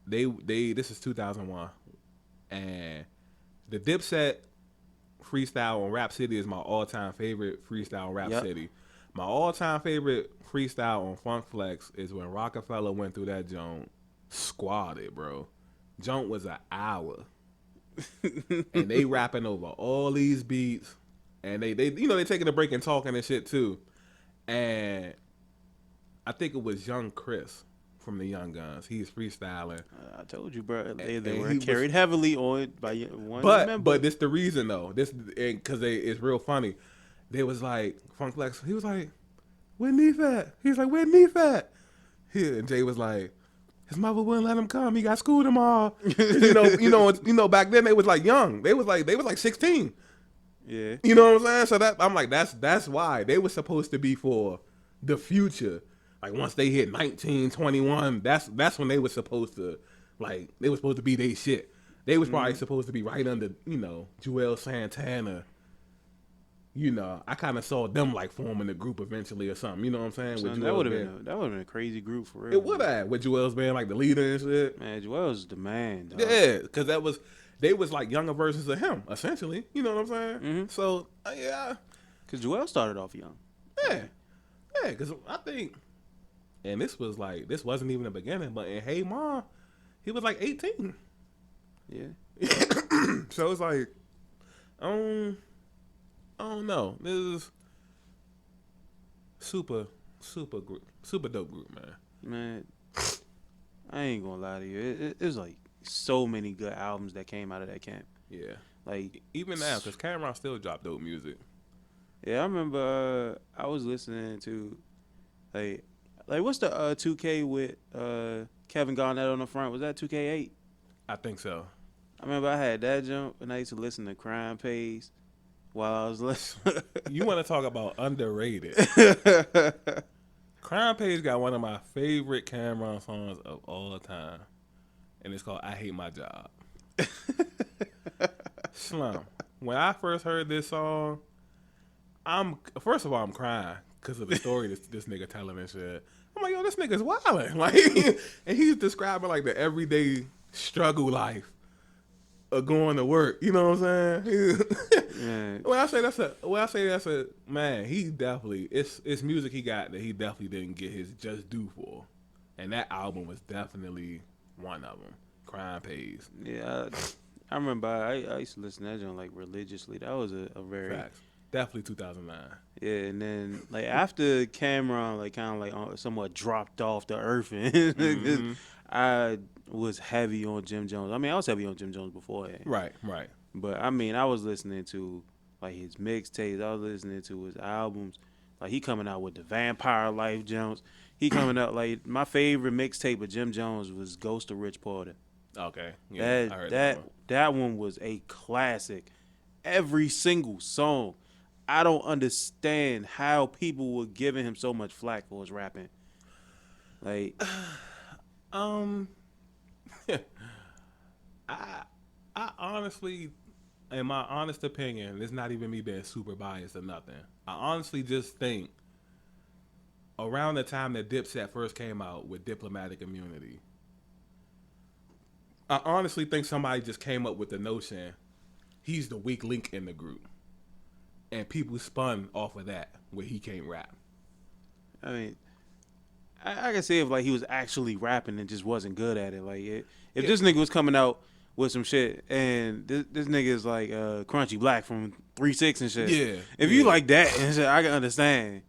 They this is 2001. And the Dipset freestyle on Rap City is my all-time favorite freestyle on Rap City. My all-time favorite freestyle on Funk Flex is when Rockefeller went through that joint, squatted, bro. Joint was an hour. And they rapping over all these beats. And they you know, they taking a break and talking and shit too. And I think it was Young Chris from the Young Guns. He's freestyling. I told you, bro. They were carried heavily on by one member. But this the reason though. This because it's real funny. They was like Funk Flex. He was like, "Where Neef at?" He was like, "Where Neef at?" And Jay was like, "His mother wouldn't let him come. He got school tomorrow." you know. Back then they was like young. They was like 16. Yeah. You know what I'm saying? So that I'm like, that's why they were supposed to be for the future. Like once they hit 19, 21, that's when they were supposed to they were supposed to be they shit. They was probably supposed to be right under, you know, Joel Santana. You know, I kind of saw them like forming a group eventually or something. You know what I'm saying? Son, that would have been a crazy group for real. It would have with Joel's being like the leader and shit. Man, Joel's the man. Dog. Yeah, because they was like younger versions of him essentially. You know what I'm saying? Mm-hmm. So yeah, because Joel started off young. Yeah, because I think. And this wasn't even the beginning, but in Hey Ma, he was like 18. Yeah. So it's like, I don't know. This is super dope group, man. Man, I ain't gonna lie to you. It was like so many good albums that came out of that camp. Yeah. Like even now, because Cameron still dropped dope music. Yeah, I remember I was listening to like what's the 2K with Kevin Garnett on the front? Was that 2K8? I think so. I remember I had that jump and I used to listen to Crime Pays while I was listening. You want to talk about underrated? Crime Pays got one of my favorite Cameron songs of all time, and it's called "I Hate My Job." Slum. When I first heard this song, first of all I'm crying because of the story this nigga telling and shit. I'm like, yo, this nigga's wilding. Like, and he's describing like the everyday struggle life of going to work. You know what I'm saying? When I say that's a man, he definitely it's music he got that he definitely didn't get his just due for, and that album was definitely one of them. Crime Pays. Yeah, I remember I used to listen to that joint like religiously. That was a very Facts. Definitely 2009. Yeah, and then like after Cameron like kind of like somewhat dropped off the earth, and I was heavy on Jim Jones. I mean, I was heavy on Jim Jones beforehand. Right. But I mean, I was listening to like his mixtapes. I was listening to his albums. Like he coming out with the Vampire Life Jones. He coming out like my favorite mixtape of Jim Jones was Ghost of Rich Porter. Okay. Yeah, I heard that one was a classic. Every single song. I don't understand how people were giving him so much flack for his rapping. Like, I honestly, in my honest opinion, it's not even me being super biased or nothing. I honestly just think around the time that Dipset first came out with Diplomatic Immunity, I honestly think somebody just came up with the notion he's the weak link in the group, and people spun off of that where he can't rap. I mean, I can see if like he was actually rapping and just wasn't good at it. Like if this nigga was coming out with some shit and this nigga is like Crunchy Black from 3-6 and shit. Yeah. If you like that and shit, I can understand.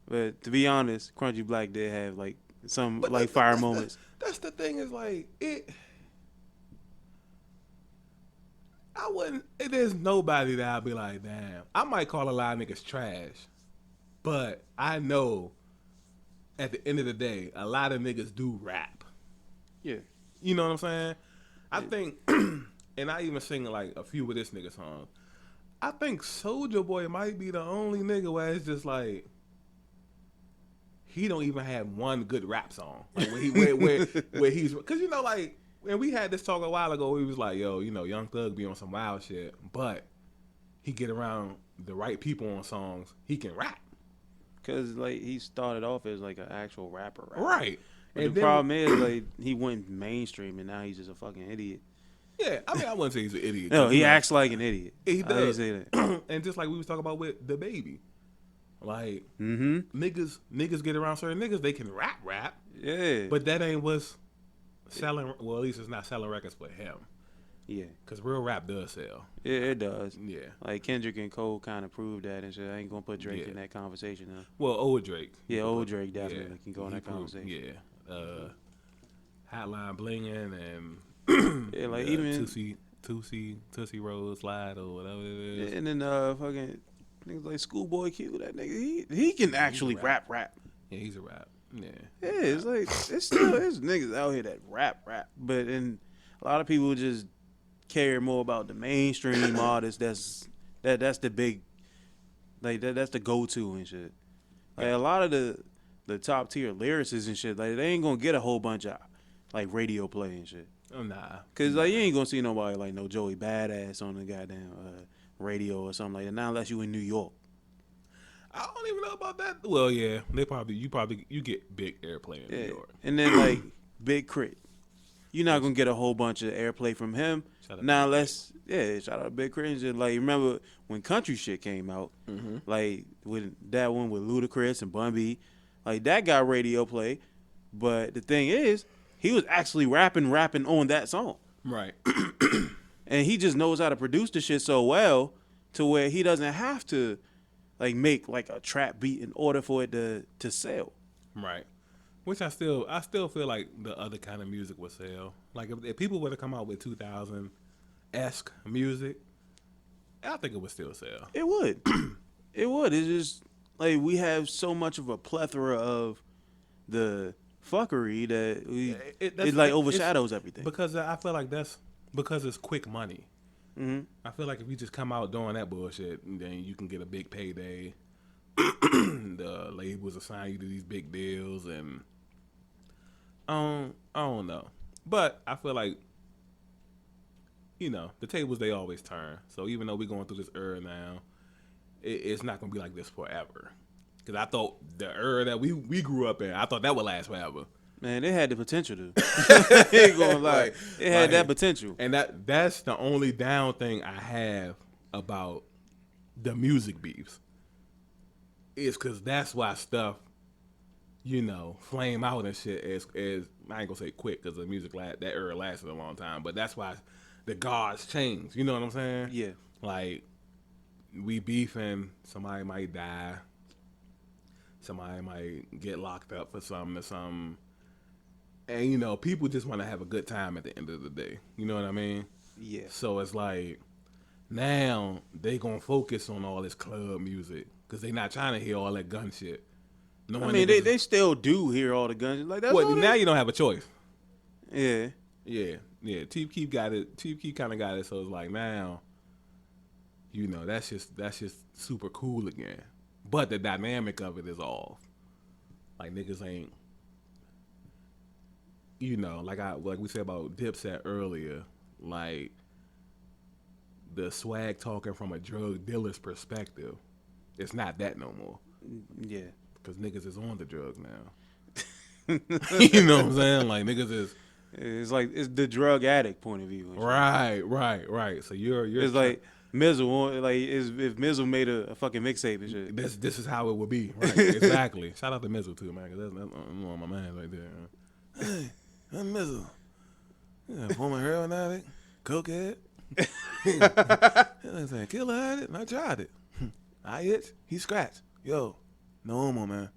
But to be honest, Crunchy Black did have like some But like fire moments. That's the thing is like it. I wouldn't. There's nobody that I'd be like, damn. I might call a lot of niggas trash, but I know at the end of the day, a lot of niggas do rap. Yeah. You know what I'm saying? I think, and I even sing like a few of this nigga songs. I think Soulja Boy might be the only nigga where it's just like he don't even have one good rap song. Like where he's because you know like. And we had this talk a while ago. We was like, yo, you know, Young Thug be on some wild shit, but he get around the right people on songs. He can rap. Cause like he started off as like an actual rapper. Right. But and the problem is like he went mainstream and now he's just a fucking idiot. Yeah, I mean I wouldn't say he's an idiot. No, he acts like an idiot. He does. Say that. And just like we was talking about with the baby, like niggas get around certain niggas, they can rap. Yeah. But that ain't what's selling. Well, at least it's not selling records for him. Yeah. Because real rap does sell. Yeah, it does. Yeah. Like Kendrick and Cole kind of proved that and shit. I ain't gonna put Drake in that conversation now. Well, old Drake. Yeah, old Drake definitely can go in that conversation. Yeah. Hotline Blingin' and yeah, like even Tootsie Roll Slide or whatever it is. Yeah, and then fucking niggas like Schoolboy Q, that nigga he can actually rap. Yeah, he's a rap. Yeah. Yeah, it's like it's still there's niggas out here that rap, but then a lot of people just care more about the mainstream artists. That's the big like that's the go to and shit. Like a lot of the top tier lyricists and shit, like they ain't gonna get a whole bunch of like radio play and shit. Oh nah. Cause like you ain't gonna see nobody like no Joey Badass on the goddamn radio or something like that. Not unless you in New York. I don't even know about that. Well, yeah, you get big airplay in New York. And then like Big Crit, you're not gonna get a whole bunch of airplay from him. Now unless shout out to Big Crit. And like remember when country shit came out, like with that one with Ludacris and Bun B, like that got radio play. But the thing is, he was actually rapping on that song. Right. And he just knows how to produce the shit so well to where he doesn't have to like make like a trap beat in order for it to sell. Right. Which I still feel like the other kind of music would sell. Like if people were to come out with 2000-esque music, I think it would still sell. It would. It would. It's just like we have so much of a plethora of the fuckery that it like overshadows everything. Because I feel like that's because it's quick money. I feel like if you just come out doing that bullshit, then you can get a big payday. The labels assign you to these big deals, and I don't know. But I feel like, you know, the tables they always turn. So even though we're going through this era now, it's not gonna be like this forever. Because I thought the era that we grew up in, I thought that would last forever. Man, they had the potential to. Ain't gonna lie. It had that potential. And that's the only down thing I have about the music beefs. Is because that's why stuff, you know, flame out and shit as I ain't gonna say quick because the music that era lasted a long time, but that's why the gods change. You know what I'm saying? Yeah. Like, we beefing, somebody might die. Somebody might get locked up for something or something. And, you know, people just want to have a good time at the end of the day. You know what I mean? Yeah. So it's like, now they going to focus on all this club music because they not trying to hear all that gun shit. I mean, they still do hear all the guns. Like, that's well, now you don't have a choice. Yeah. Yeah. Chief Keef got it. Chief Keef kind of got it. So it's like, now, you know, that's just super cool again. But the dynamic of it is off. Like, niggas ain't, you know, like we said about Dipset earlier, like the swag talking from a drug dealer's perspective, it's not that no more. Yeah. Because niggas is on the drugs now. You know what I'm saying? Like, niggas It's like it's the drug addict point of view. Right. So you're It's like Mizzle, like if Mizzle made a fucking mixtape and shit. this is how it would be. Right. Exactly. Shout out to Mizzle too, man. Cause that's one of my man right there. Hey, I'm Mizzle. Yeah, former heroin addict, cokehead. I'm saying killer addict. And I tried it. I itch. He scratched. Yo, no more, man.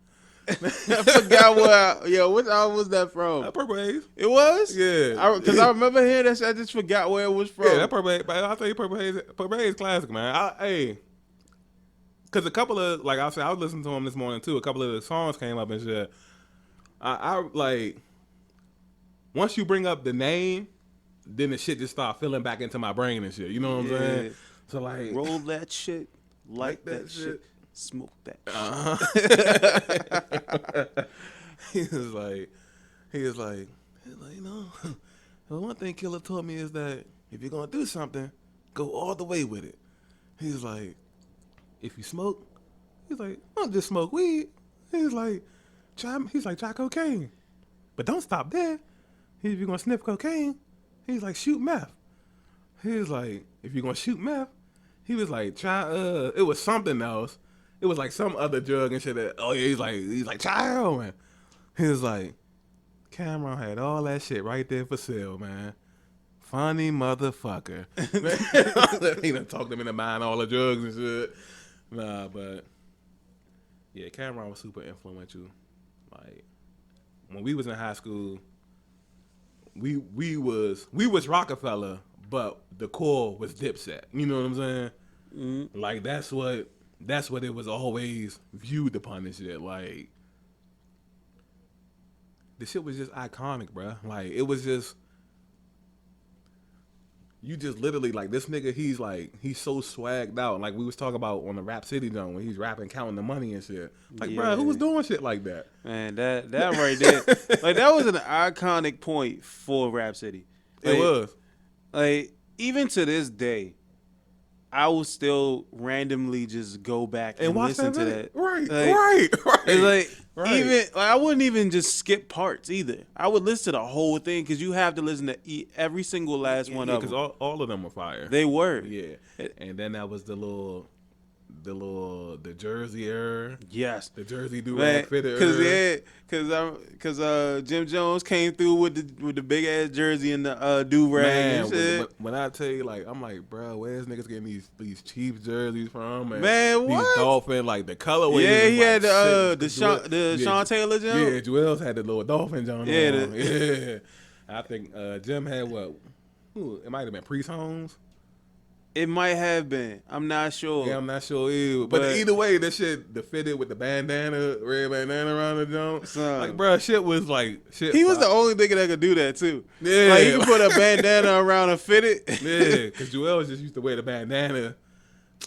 I forgot what album was that from? Purple Haze. It was? Yeah. Because I remember hearing that shit. I just forgot where it was from. Yeah, that Purple Haze. But I'll tell you, Purple Haze classic, man. Because a couple of, like I said, I was listening to him this morning too. A couple of the songs came up and shit. I like, once you bring up the name, then the shit just start filling back into my brain and shit. You know what I'm saying? So like, roll that shit, light that shit. Smoke that. He was like, you know, the one thing Killer taught me is that if you're gonna do something, go all the way with it. He's like, if you smoke, he's like, don't just smoke weed. He's like, try cocaine, but don't stop there. If you're gonna sniff cocaine, he's like, shoot meth. He's like, if you're gonna shoot meth, he was like, try it was something else. It was like some other drug and shit. He's like, try heroin. He was like, Cameron had all that shit right there for sale, man. Funny motherfucker. He done talked him into buying all the drugs and shit. Nah, but yeah, Cameron was super influential. Like when we was in high school, we was Rockefeller, but the core was Dipset. You know what I'm saying? Mm-hmm. Like that's what it was always viewed upon this shit. Like, the shit was just iconic, bruh. Like, it was just, you just literally, like, this nigga, he's so swagged out. Like, we was talking about on the Rap City joint when he's rapping, counting the money and shit. Like, bruh, who was doing shit like that? Man, that right there. Like, that was an iconic point for Rap City. Like, it was. Like, even to this day, I will still randomly just go back and listen to that. Right. It's like even like I wouldn't even just skip parts either. I would listen to the whole thing because you have to listen to every single last one of them. Because all of them were fire. They were. Yeah. And then that was the Jersey era. Yes. The Jersey do-rag fitter. Because Jim Jones came through with the big ass jersey and the do-rag and shit. When I tell you, like, I'm like, bro, where's niggas getting these cheap jerseys from? And man, what? These dolphin, like the colorway. Yeah, he had the Sean Taylor jump. Yeah, Joel's had the little dolphin jump. Yeah. I think Jim had what? It might have been Priest Holmes. It might have been. I'm not sure. Yeah, I'm not sure either. But either way, that shit, the fitted with the bandana, red bandana around the jump. Like, bro, shit was like shit. He was the only nigga that could do that too. Yeah, like he could put a bandana around a fitted. Yeah, because Joel was just used to wear the bandana,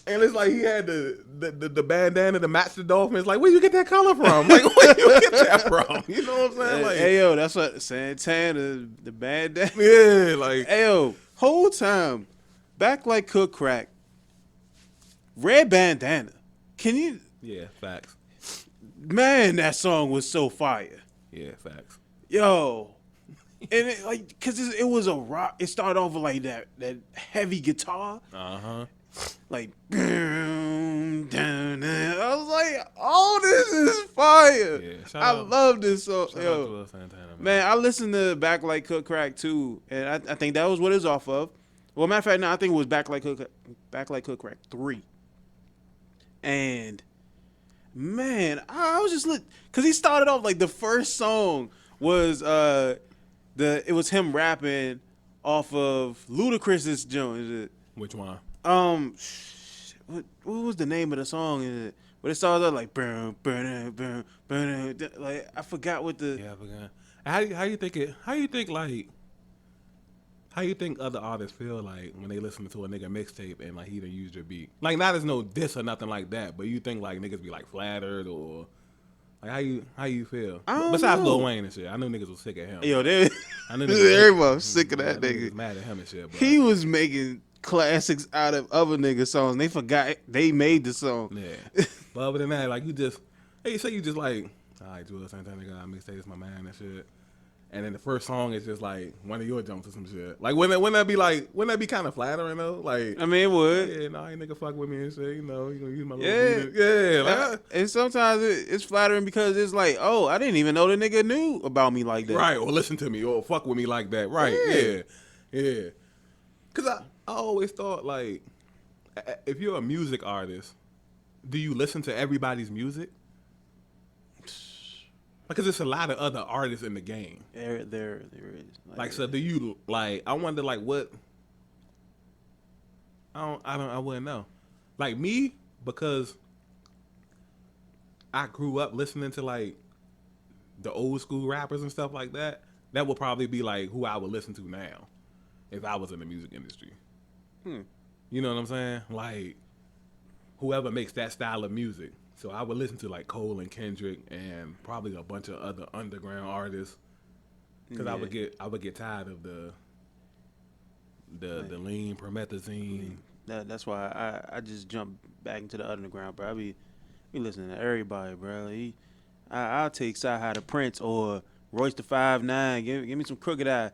and it's like he had the bandana to match the Dolphins. Like, where you get that color from? Like, where you get that from? You know what I'm saying? Like, hey yo, that's what Santana, the bandana. Yeah, like, hey yo, whole time. Back like cook crack. Red bandana. Can you? Yeah, facts. Man, that song was so fire. Yeah, facts. Yo, and it, like, cause it was a rock. It started off with like that heavy guitar. Like, boom, down there. I was like, oh, this is fire. Yeah, I love this song. Yo, Santana, man, I listened to Back Like Cook Crack too, and I think that was what it's off of. Well, matter of fact, no, I think it was Back Like Cook Crack 3. And man, I was just because he started off like the first song was it was him rapping off of Ludacris's joint. Which one? What was the name of the song? Is it? But it started out like burn, burn, burn, burn. Like I forgot what the. Yeah, I forgot. How you think it? How you think other artists feel like when they listen to a nigga mixtape and like he done used your beat? Like not as no diss or nothing like that, but you think like niggas be like flattered or like how you feel? Besides Lil Wayne and shit, I knew niggas was sick of him. Yo, everybody was sick of that nigga. Mad at him and shit. But he was making classics out of other niggas' songs. They forgot they made the song. Yeah, but other than that, like you just like, all right, Joel Santana got mixtape, it's my man and shit. and then the first song is just like one of your jumps or some shit. Like wouldn't that be kind of flattering though? Like I mean, it would. yeah, nah, ain't nigga fuck with me and shit. You know, you gonna use my Yeah. little beat. Yeah, like, And sometimes it's flattering because it's like, oh, I didn't even know the nigga knew about me like that. right, or listen to me, or fuck with me like that. Right, yeah. Cause I always thought like, if you're a music artist, do you listen to everybody's music? Because there's a lot of other artists in the game. There is. Like, so do you like? I wonder, like, what? I wouldn't know. Like me, because I grew up listening to like the old school rappers and stuff like that. That would probably be like who I would listen to now, if I was in the music industry. You know what I'm saying? Like, whoever makes that style of music. So I would listen to like Cole and Kendrick and probably a bunch of other underground artists, because I would get tired of the lean promethazine. That's why I just jump back into the underground, bro. I be listening to everybody, bro. Like, I'll take Sci-Hi to Prince or Royce the 5'9". Give me some Crooked Eye.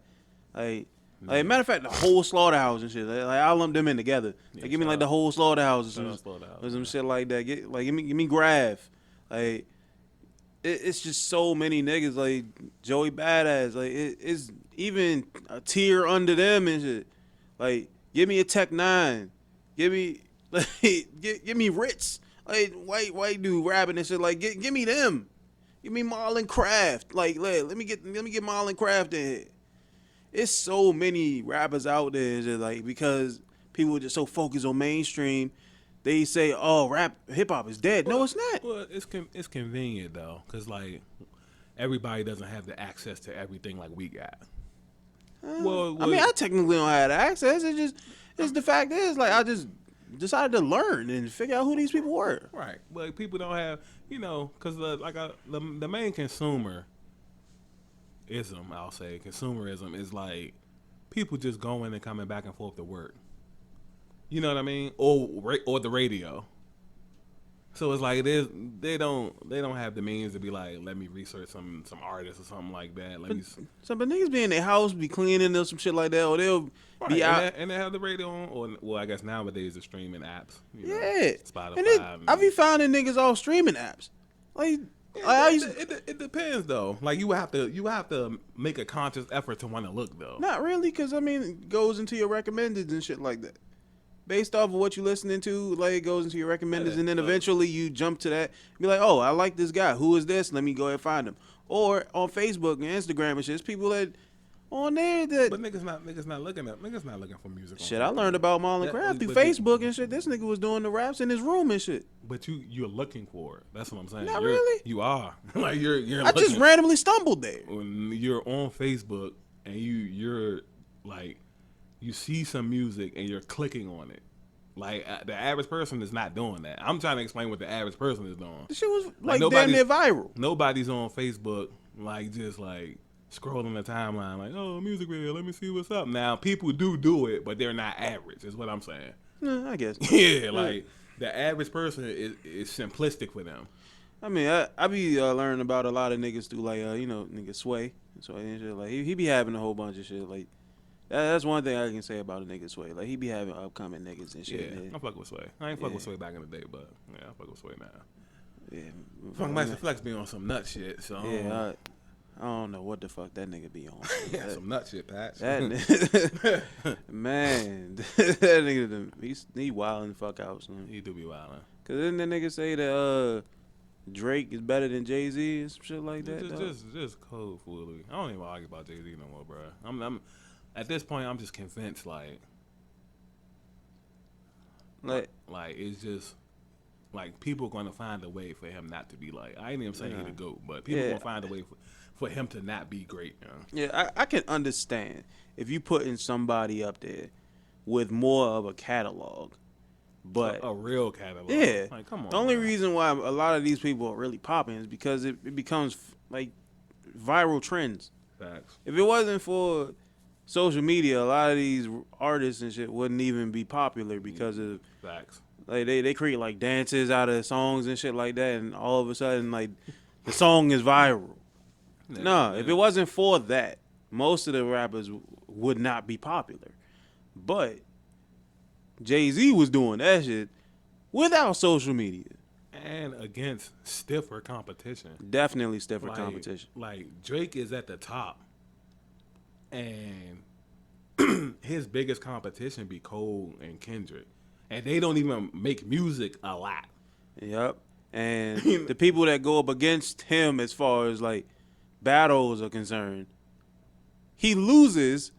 Like matter of fact, the whole Slaughterhouse and shit. Like I'll lump them in together. Like give me like the whole Slaughterhouse or some shit like that. Give me Graph. Like it's just so many niggas. Like Joey Badass. Like it's even a tier under them and shit. Like give me a Tech 9. Give me like give me Ritz. Like white dude rapping and shit. Like give me them. Give me Marlon Craft. Like let me get Marlon Craft in here. It's so many rappers out there that, like, because people are just so focused on mainstream, they say, "Oh, hip hop is dead." No, it's not. Well, it's convenient though, cause like everybody doesn't have the access to everything like we got. Well, I mean, I technically don't have the access. It's the fact is, like, I just decided to learn and figure out who these people were. Right, but people don't have, cause the main consumerism, I'll say, consumerism is like people just going and coming back and forth to work. You know what I mean? Or the radio. So it's like they don't have the means to be like, let me research some artists or something like that. But niggas be in their house, be cleaning or some shit like that, or they'll be out and they have the radio on, or well, I guess nowadays the streaming apps. Spotify. And I be finding niggas off streaming apps. Like. It depends though. Like you have to make a conscious effort to want to look though. Not really, because I mean, it goes into your recommendeds and shit like that. Based off of what you're listening to, like it goes into your recommendeds, and then eventually you jump to that. Be like, oh, I like this guy. Who is this? Let me go ahead and find him. Or on Facebook and Instagram and shit, there's people that on there that. But niggas not looking for music. Shit, I learned about Marlon Craft through Facebook and shit. This nigga was doing the raps in his room and shit. But you're looking for it. That's what I'm saying. Not really. You are. Like you're. I just randomly stumbled there. When you're on Facebook and you're like, you see some music and you're clicking on it. Like the average person is not doing that. I'm trying to explain what the average person is doing. This shit was like damn near viral. Nobody's on Facebook like just like scrolling the timeline like, oh, music video, let me see what's up. Now people do it, but they're not average. Is what I'm saying. I guess. Yeah, like the average person is simplistic for them. I mean, I be learning about a lot of niggas through like nigga Sway and shit. Like he be having a whole bunch of shit like. That's one thing I can say about a nigga Sway. Like, he be having upcoming niggas and shit. Yeah, I'm fucking with Sway. I ain't fucking with Sway back in the day, but yeah, I'm fucking with Sway now. Yeah. Funk Master Flex be on some nut shit, so. Yeah, I don't know what the fuck that nigga be on. Yeah, some nut shit, Pat. That nigga, man, that nigga, he wildin' the fuck out, son. He do be wildin'. Cause didn't that nigga say that Drake is better than Jay-Z and some shit like that? Just cold foolery. I don't even argue about Jay-Z no more, bro. I'm at this point, I'm just convinced, like it's just like people gonna find a way for him not to be like. I ain't even saying he the GOAT, but people gonna find a way for him to not be great. Yeah, I can understand if you putting somebody up there with more of a catalog, but a real catalog. Yeah, like come on. The only reason why a lot of these people are really popping is because it becomes like viral trends. Facts. If it wasn't for social media, a lot of these artists and shit wouldn't even be popular because of facts. Like they create like dances out of songs and shit like that, and all of a sudden like the song is viral. No, if it wasn't for that, most of the rappers would not be popular. But Jay-Z was doing that shit without social media. And against stiffer competition. Definitely stiffer competition. Like Drake is at the top, and his biggest competition be Cole and Kendrick, and they don't even make music a lot. Yep. And the people that go up against him as far as like battles are concerned, he loses,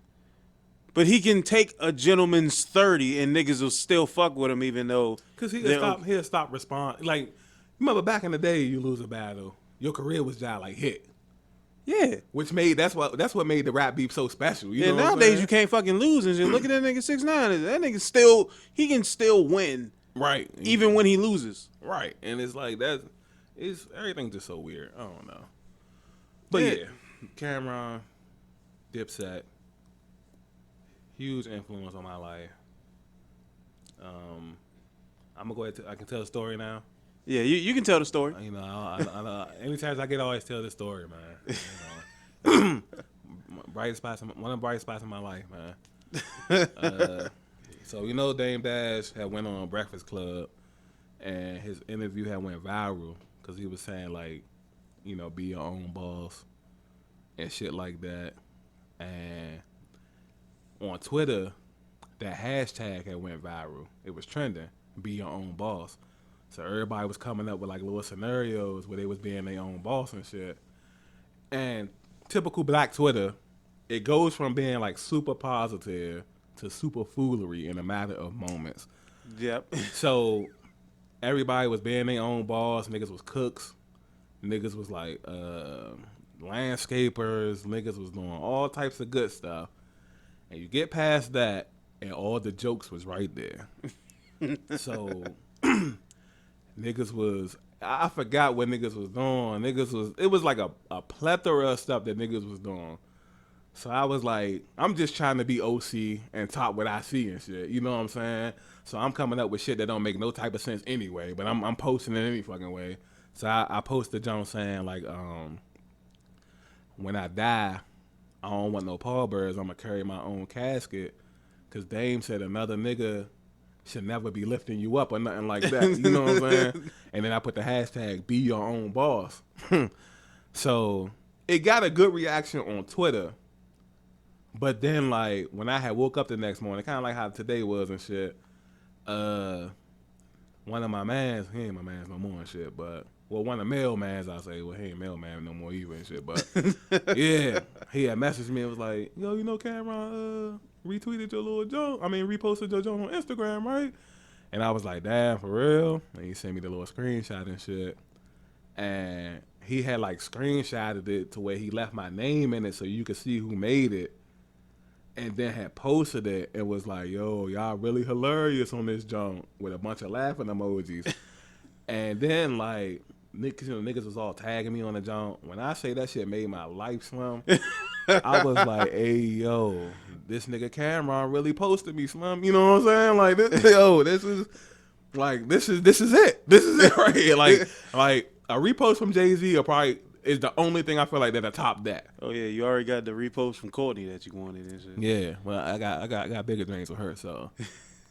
but he can take a gentleman's 30 and niggas will still fuck with him even though Cause he'll stop respond. Like, remember back in the day, you lose a battle, your career was just like hit. Yeah. Which made that's what made the rap beef so special. You know nowadays you can't fucking lose and shit. Look at that nigga 6ix9ine. That nigga he can still win. Right. Even when he loses. Right. And it's like everything's just so weird. I don't know. But yeah, Cameron, Dipset, huge influence on my life. I'm gonna go ahead. I can tell the story now. Yeah, you can tell the story. You know, I anytime I get, I always tell the story, man. You know, one of the bright spots in my life, man. So you know, Dame Dash had went on Breakfast Club, and his interview had went viral because he was saying like, you know, be your own boss and shit like that. And on Twitter, that hashtag had went viral. It was trending, be your own boss. So everybody was coming up with like little scenarios where they was being their own boss and shit. And typical black Twitter, it goes from being like super positive to super foolery in a matter of moments. Yep. So everybody was being their own boss. Niggas was cooks. Niggas was like landscapers. Niggas was doing all types of good stuff. And you get past that, and all the jokes was right there. So niggas was, I forgot what niggas was doing. It was like a plethora of stuff that niggas was doing. So I was like, I'm just trying to be OC and talk what I see and shit. You know what I'm saying? So I'm coming up with shit that don't make no type of sense anyway, but I'm posting it any fucking way. So I posted John saying like, when I die, I don't want no pallbearers. I'm gonna carry my own casket, cause Dame said another nigga should never be lifting you up or nothing like that. You know what I'm saying? And then I put the hashtag be your own boss. So it got a good reaction on Twitter. But then, like, when I had woke up the next morning, kind of like how today was and shit, one of my mans, he ain't my mans no more and shit, but, well, one of the male mans, I'll say, well, he ain't male man no more either and shit, but, yeah, he had messaged me and was like, yo, you know, Cameron, reposted your joke on Instagram, right? And I was like, damn, for real? And he sent me the little screenshot and shit. And he had, like, screenshotted it to where he left my name in it so you could see who made it. And then had posted it and was like, yo, y'all really hilarious on this junk with a bunch of laughing emojis. And then, like, niggas was all tagging me on the junk. When I say that shit made my life Slim, I was like, hey, yo, this nigga Cameron really posted me, Slim. You know what I'm saying? Like, this is it. This is it right here. Like a repost from Jay-Z is the only thing I feel like that'll top that. Oh yeah, you already got the repost from Courtney that you wanted and shit. Yeah, well I got bigger dreams with her, so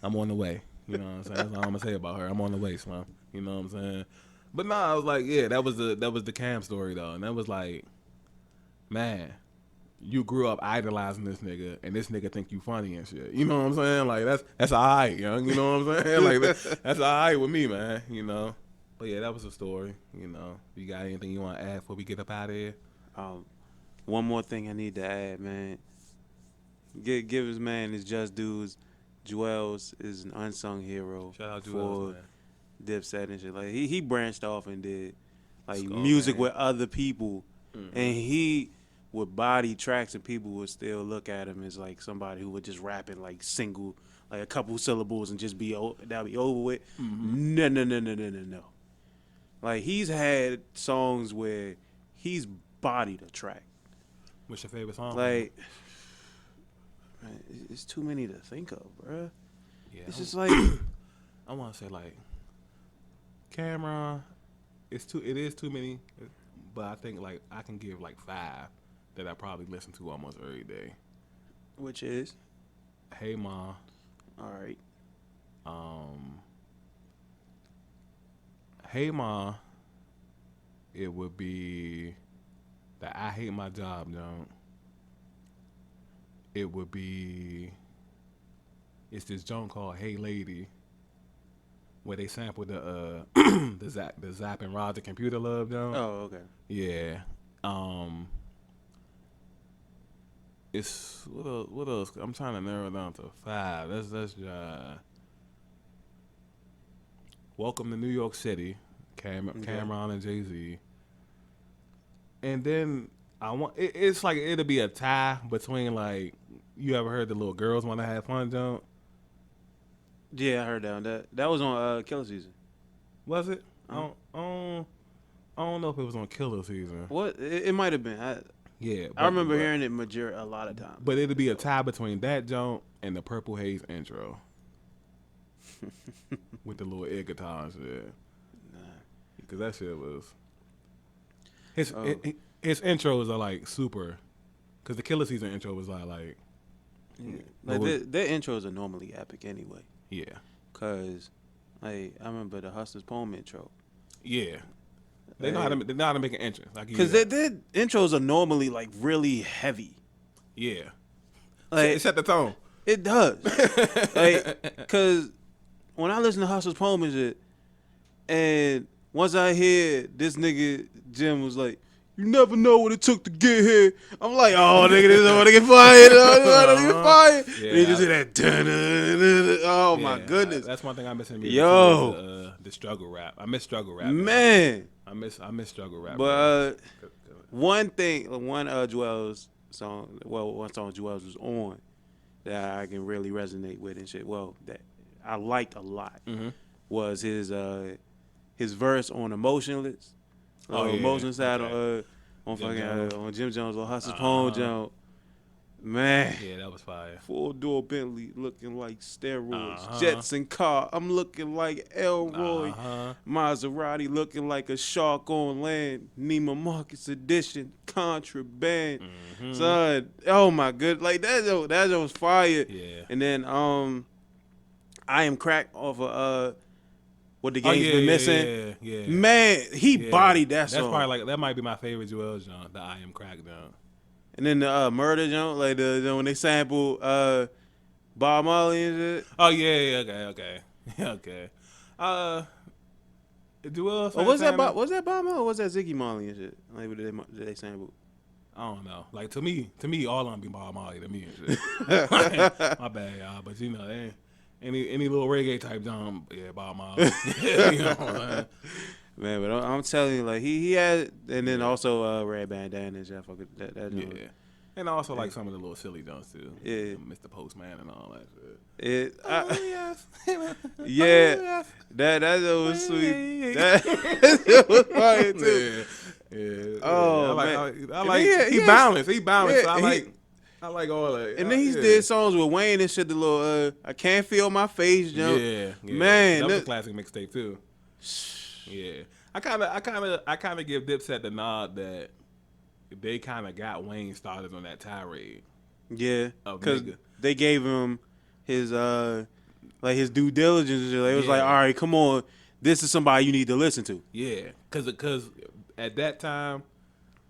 I'm on the way. You know what I'm saying? That's all I'm gonna say about her. I'm on the way, Slim. You know what I'm saying? But I was like, yeah, that was the Cam story though, and that was like, man, you grew up idolizing this nigga, and this nigga think you funny and shit. You know what I'm saying? Like that's alright, young. You know what I'm saying? Like that's alright with me, man. You know. But yeah, that was the story. You know, you got anything you want to add before we get up out of here? One more thing I need to add, man. Give his man his just dues. Juelz is an unsung hero. Shout out for Juelz, man. Dipset and shit. Like he branched off and did like music with other people, and he would body tracks, and people would still look at him as like somebody who would just rap in like single, like a couple syllables and just that'll be over with. No. Like, he's had songs where he's bodied a track. What's your favorite song? Like, man, it's too many to think of, bruh. Yeah, it's just like I want to say like Cameron. It is too many, but I think like I can give like 5 that I probably listen to almost every day. Which is Hey Ma, all right. um, Hey Ma, it would be the I Hate My Job, don't. It would be it's this joint called Hey Lady where they sampled the the Zap and Roger Computer Love joint. Oh, okay. Yeah. Um it's what else? I'm trying to narrow it down to 5. That's Welcome to New York City, Okay. Cameron and Jay-Z. And then it's like it'll be a tie between like you ever heard the little girls want to have fun jump? Yeah, I heard that. That was on Killer Season. Was it? Huh? I don't know if it was on Killer Season. What? It might have been. Yeah, I remember hearing it a lot of times. But it'll be a tie between that jump and the Purple Haze intro with the little air guitar and shit. Nah. Because that shit was his Oh. his intros are like super. Because the Killer Season intro was like Yeah. What Like was- their intros are normally epic anyway. yeah, Cause like I remember the Hustler's Poem intro. yeah. They know how to make an entrance. Like Cause their intros are normally like really heavy. yeah. Like It set the tone. it does. Like, cause when I listen to Hustler's Poem and shit, and once I hear this nigga Jim was like, "You never know what it took to get here," I'm like, "Oh, nigga, this is want to get fired. I want to get fired." Yeah, and you just hear that. Dun-dun-dun-dun. Oh my Yeah, goodness, that's one thing I miss in music. Yo. Too, is, the struggle rap. I miss struggle rap. man. I miss struggle rap. But one Joel's song, one song Joel's was on that I can really resonate with and shit. Well, that I liked a lot Mhm. was his verse on "Emotionless." Oh, yeah. Emotionless side Okay. on Jim fucking Jones. on Jim Jones on Hustler's Poem Uh-huh. Jones. Man. Yeah, that was fire. 4-door Bentley looking like steroids. Uh-huh. Jetson car, I'm looking like Elroy. Uh-huh. Maserati looking like a shark on land. Neiman Marcus edition, contraband. Mhm. Son, oh my good, like that was fire. Yeah. And then I am cracked off of what the game's yeah, been yeah, missing. Yeah. Man, he Yeah. bodied that That's song. probably like that might be my favorite Joel John. The I Am Crack down. And then the murder joint, like the when they sample Bob Marley and shit. Oh yeah, okay. Okay. Joel. Or was that Santana? Bob Marley or was that Ziggy Marley and shit? Like did they sample? I don't know. Like to me, all of them be Bob Marley to me and shit. My bad, y'all. But you know, they ain't any little reggae type John, yeah, Bob Marley. You know what I'm saying? Man, but I'm telling you, like he had, and then also Red Bandana and shit. I fuck with that joint. Yeah. And I also like some of the little silly Johns too. Yeah. Mr. Postman and all that shit. Yes. Oh, Yeah, that was sweet. That was fire too. Yeah. Oh, man. I And like he he balanced. He balanced. Yeah, So I like all that. And then he did songs with Wayne and shit. The little I can't feel my face jump. Yeah. Man, that was that- a classic mixtape too. Yeah. I kind of give Dipset the nod that they kind of got Wayne started on that tirade. Yeah, Of because nigga. they gave him his like his due diligence. And shit. They was like, Yeah. all right, come on, this is somebody you need to listen to. Yeah, because at that time,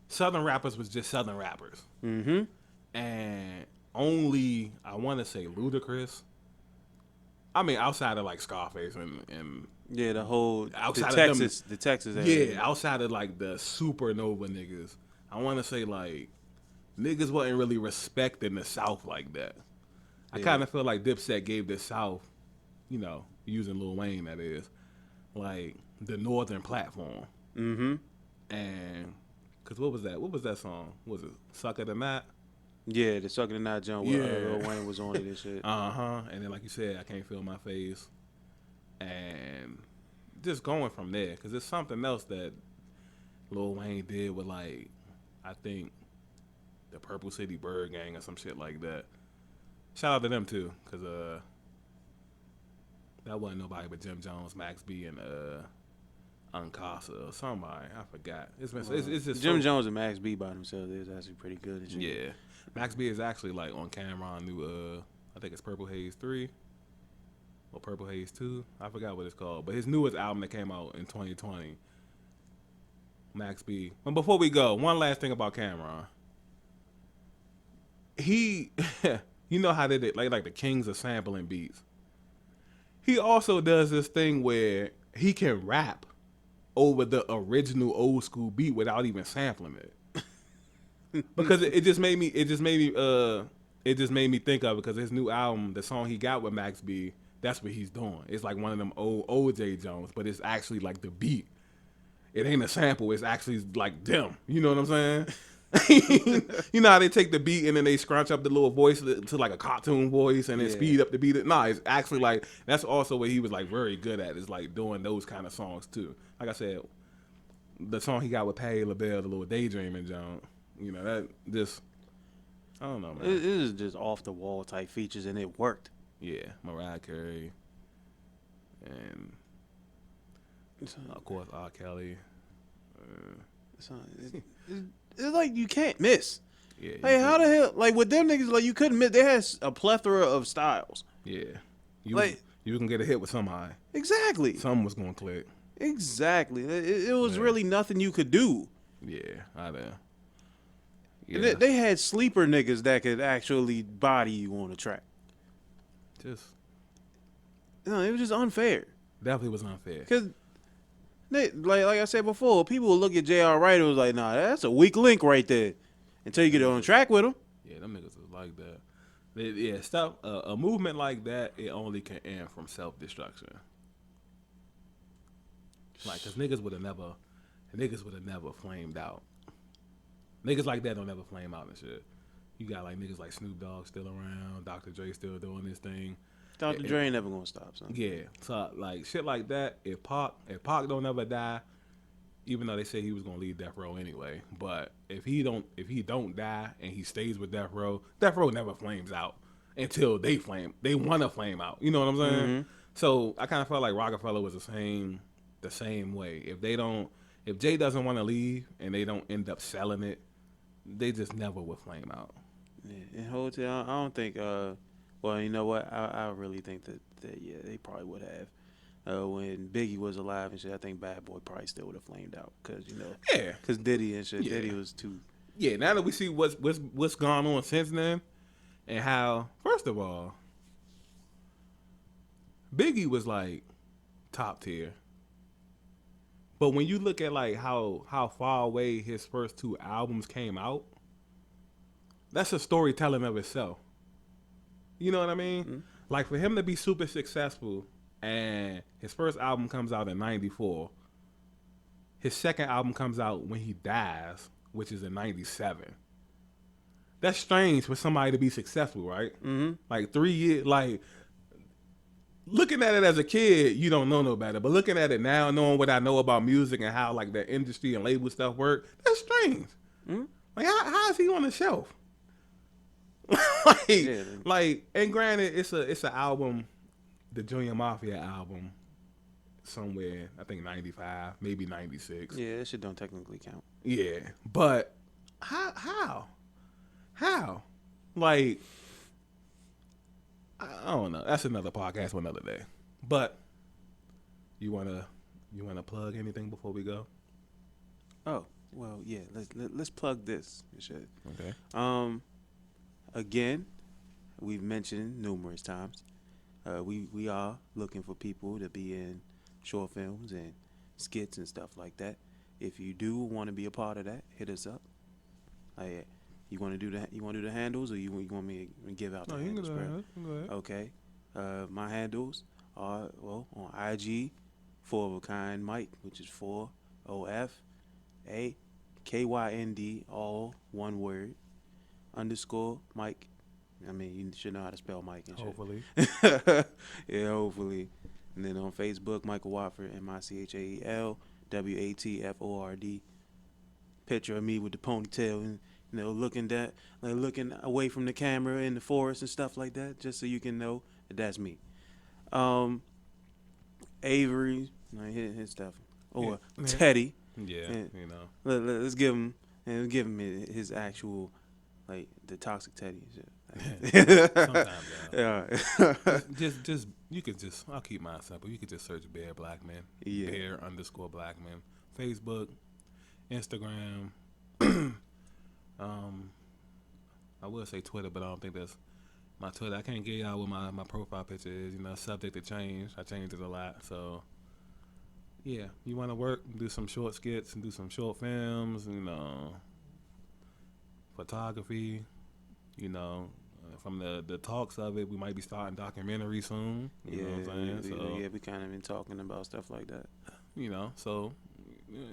Southern rappers was just Southern rappers, Mm-hmm. and only I want to say Ludacris. I mean, outside of like Scarface and Yeah, the whole Outside the of them- Texas area. yeah, outside of like the supernova niggas, I want to say like niggas wasn't really respecting the South like that. I Yeah. kind of feel like Dipset gave the South, you know, using Lil Wayne that is, like the Northern platform. Mm-hmm. And cause what was that? What was that song? Was it Sucker the Knot? Yeah, the Sucking the Knot jump where Yeah. Lil Wayne was on it and shit. And then like you said, I can't feel my face, and just going from there, cause it's something else that Lil Wayne did with like, I think, the Purple City Bird Gang or some shit like that. Shout out to them too, cause that wasn't nobody but Jim Jones, Max B, and Uncasa or somebody. I forgot. It's just Jim so, Jones and Max B by themselves is actually pretty good. And shit. yeah. Max B is actually like on camera on new I think it's Purple Haze 3 or Purple Haze 2. I forgot what it's called. But his newest album that came out in 2020. Max B. But before we go, one last thing about Cameron. He you know how they did like the kings of sampling beats. He also does this thing where he can rap over the original old school beat without even sampling it. Because it just made me think of it because his new album, the song he got with Max B, that's what he's doing. It's like one of them old J Jones, but it's actually like the beat. It ain't a sample, it's actually like them. You know what I'm saying? You know how they take the beat and then they scrunch up the little voice to like a cartoon voice and then speed up the beat. Nah, it's actually like that's also what he was like very good at is like doing those kind of songs too. Like I said, the song he got with Patti LaBelle, the little daydreaming John. You know that just I don't know, man. It is just off the wall type features and it worked. Yeah, Mariah Carey, and of course R. Kelly. It's like you can't miss. Yeah. Like how the hell? Like with them niggas, like you couldn't miss. They had a plethora of styles. Yeah. Like you can get a hit with somebody. Exactly. Something was gonna click. Exactly. It was really nothing you could do. Yeah, I know. Yeah. They had sleeper niggas that could actually body you on a track. Just no, it was just unfair. Definitely was unfair. Cause like I said before, people will look at J.R. Wright and was like, nah, that's a weak link right there. Until you get on track with him. Yeah, them niggas was like that. Stuff. A movement like that, it only can end from self-destruction. Like, cause niggas would have never flamed out. Niggas like that don't ever flame out and shit. You got like niggas like Snoop Dogg still around, Dr. Dre still doing this thing. Dr. Dre ain't never gonna stop, son. Yeah, so like shit like that. If Pac don't ever die, even though they say he was gonna leave Death Row anyway, but if he don't die and he stays with Death Row never flames out until they want to flame out. You know what I'm saying? Mm-hmm. So I kind of felt like Rockefeller was the same way. If Jay doesn't want to leave and they don't end up selling it, they just never will flame out. Yeah, and Hotel, I don't think. Well, you know what? I really think that yeah, they probably would have. When Biggie was alive and shit, I think Bad Boy probably still would have flamed out because because Diddy and shit, Diddy was too. Yeah, now that we see what's gone on since then, and how first of all, Biggie was like top tier, but when you look at like how far away his first two albums came out, that's a storytelling of itself. You know what I mean? Mm-hmm. Like for him to be super successful and his first album comes out in 94, his second album comes out when he dies, which is in 97. That's strange for somebody to be successful, right? Mm-hmm. Like 3 years, like looking at it as a kid, you don't know no better. But looking at it now, knowing what I know about music and how like the industry and label stuff work, that's strange. Mm-hmm. Like how is he on the shelf? And granted, it's an album, the Junior Mafia album, somewhere I think 95, maybe 96. Yeah, that shit don't technically count. Yeah, but how? Like, I don't know. That's another podcast for another day. But you wanna plug anything before we go? Oh well, yeah. Let's plug this and shit. Okay. Again, we've mentioned numerous times, we are looking for people to be in short films and skits and stuff like that. If you do want to be a part of that, hit us up. You want to do the handles, or you want me to give out the handles? Go ahead. Okay. My handles are on IG, 4 of a kind Mike, which is 4OFAKYND, all one word. _Mike. I mean, you should know how to spell Mike and shit. Hopefully. Yeah, hopefully. And then on Facebook, Michael Watford, MICHAEL WATFORD. Picture of me with the ponytail and looking away from the camera in the forest and stuff like that, just so you can know that that's me. Avery, his stuff or Yeah. Teddy. Yeah, And you know. let's give him his actual, like, the toxic Teddy. Sometimes, Yeah. just you could just I'll keep mine simple. You could just search Bear Black Man, Yeah. Bear_Black Man, Facebook, Instagram. I would say Twitter, but I don't think that's my Twitter. I can't get y'all what my profile picture is. You know, subject to change. I change it a lot, so yeah. You want to work, do some short skits and do some short films. You know, photography. You know, from the talks of it, we might be starting documentary soon. You know what I'm saying? So we kind of been talking about stuff like that. you know, so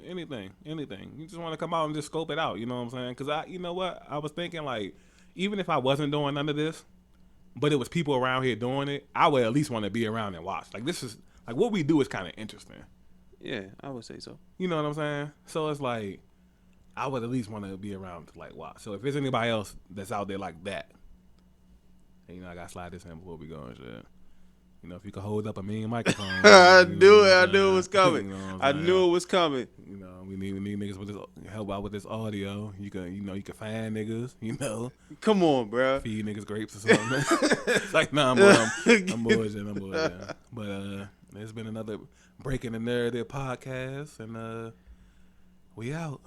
anything. You just want to come out and just scope it out. You know what I'm saying? Because you know what, I was thinking like, even if I wasn't doing none of this, but it was people around here doing it, I would at least want to be around and watch. Like this is like what we do is kind of interesting. Yeah, I would say so. You know what I'm saying? So it's like I would at least want to be around to like watch. So if there's anybody else that's out there like that, and, you know, I got to slide this in before we go and shit. You know, if you could hold up a mean microphone. I knew it was coming. You know I knew it was coming. You know, we need niggas with this, help out with this audio. You can find niggas. You know, Come on, bro. feed niggas grapes or something. It's like, nah, I'm bullshitting. But it's been another Breaking the Narrative podcast, and we out.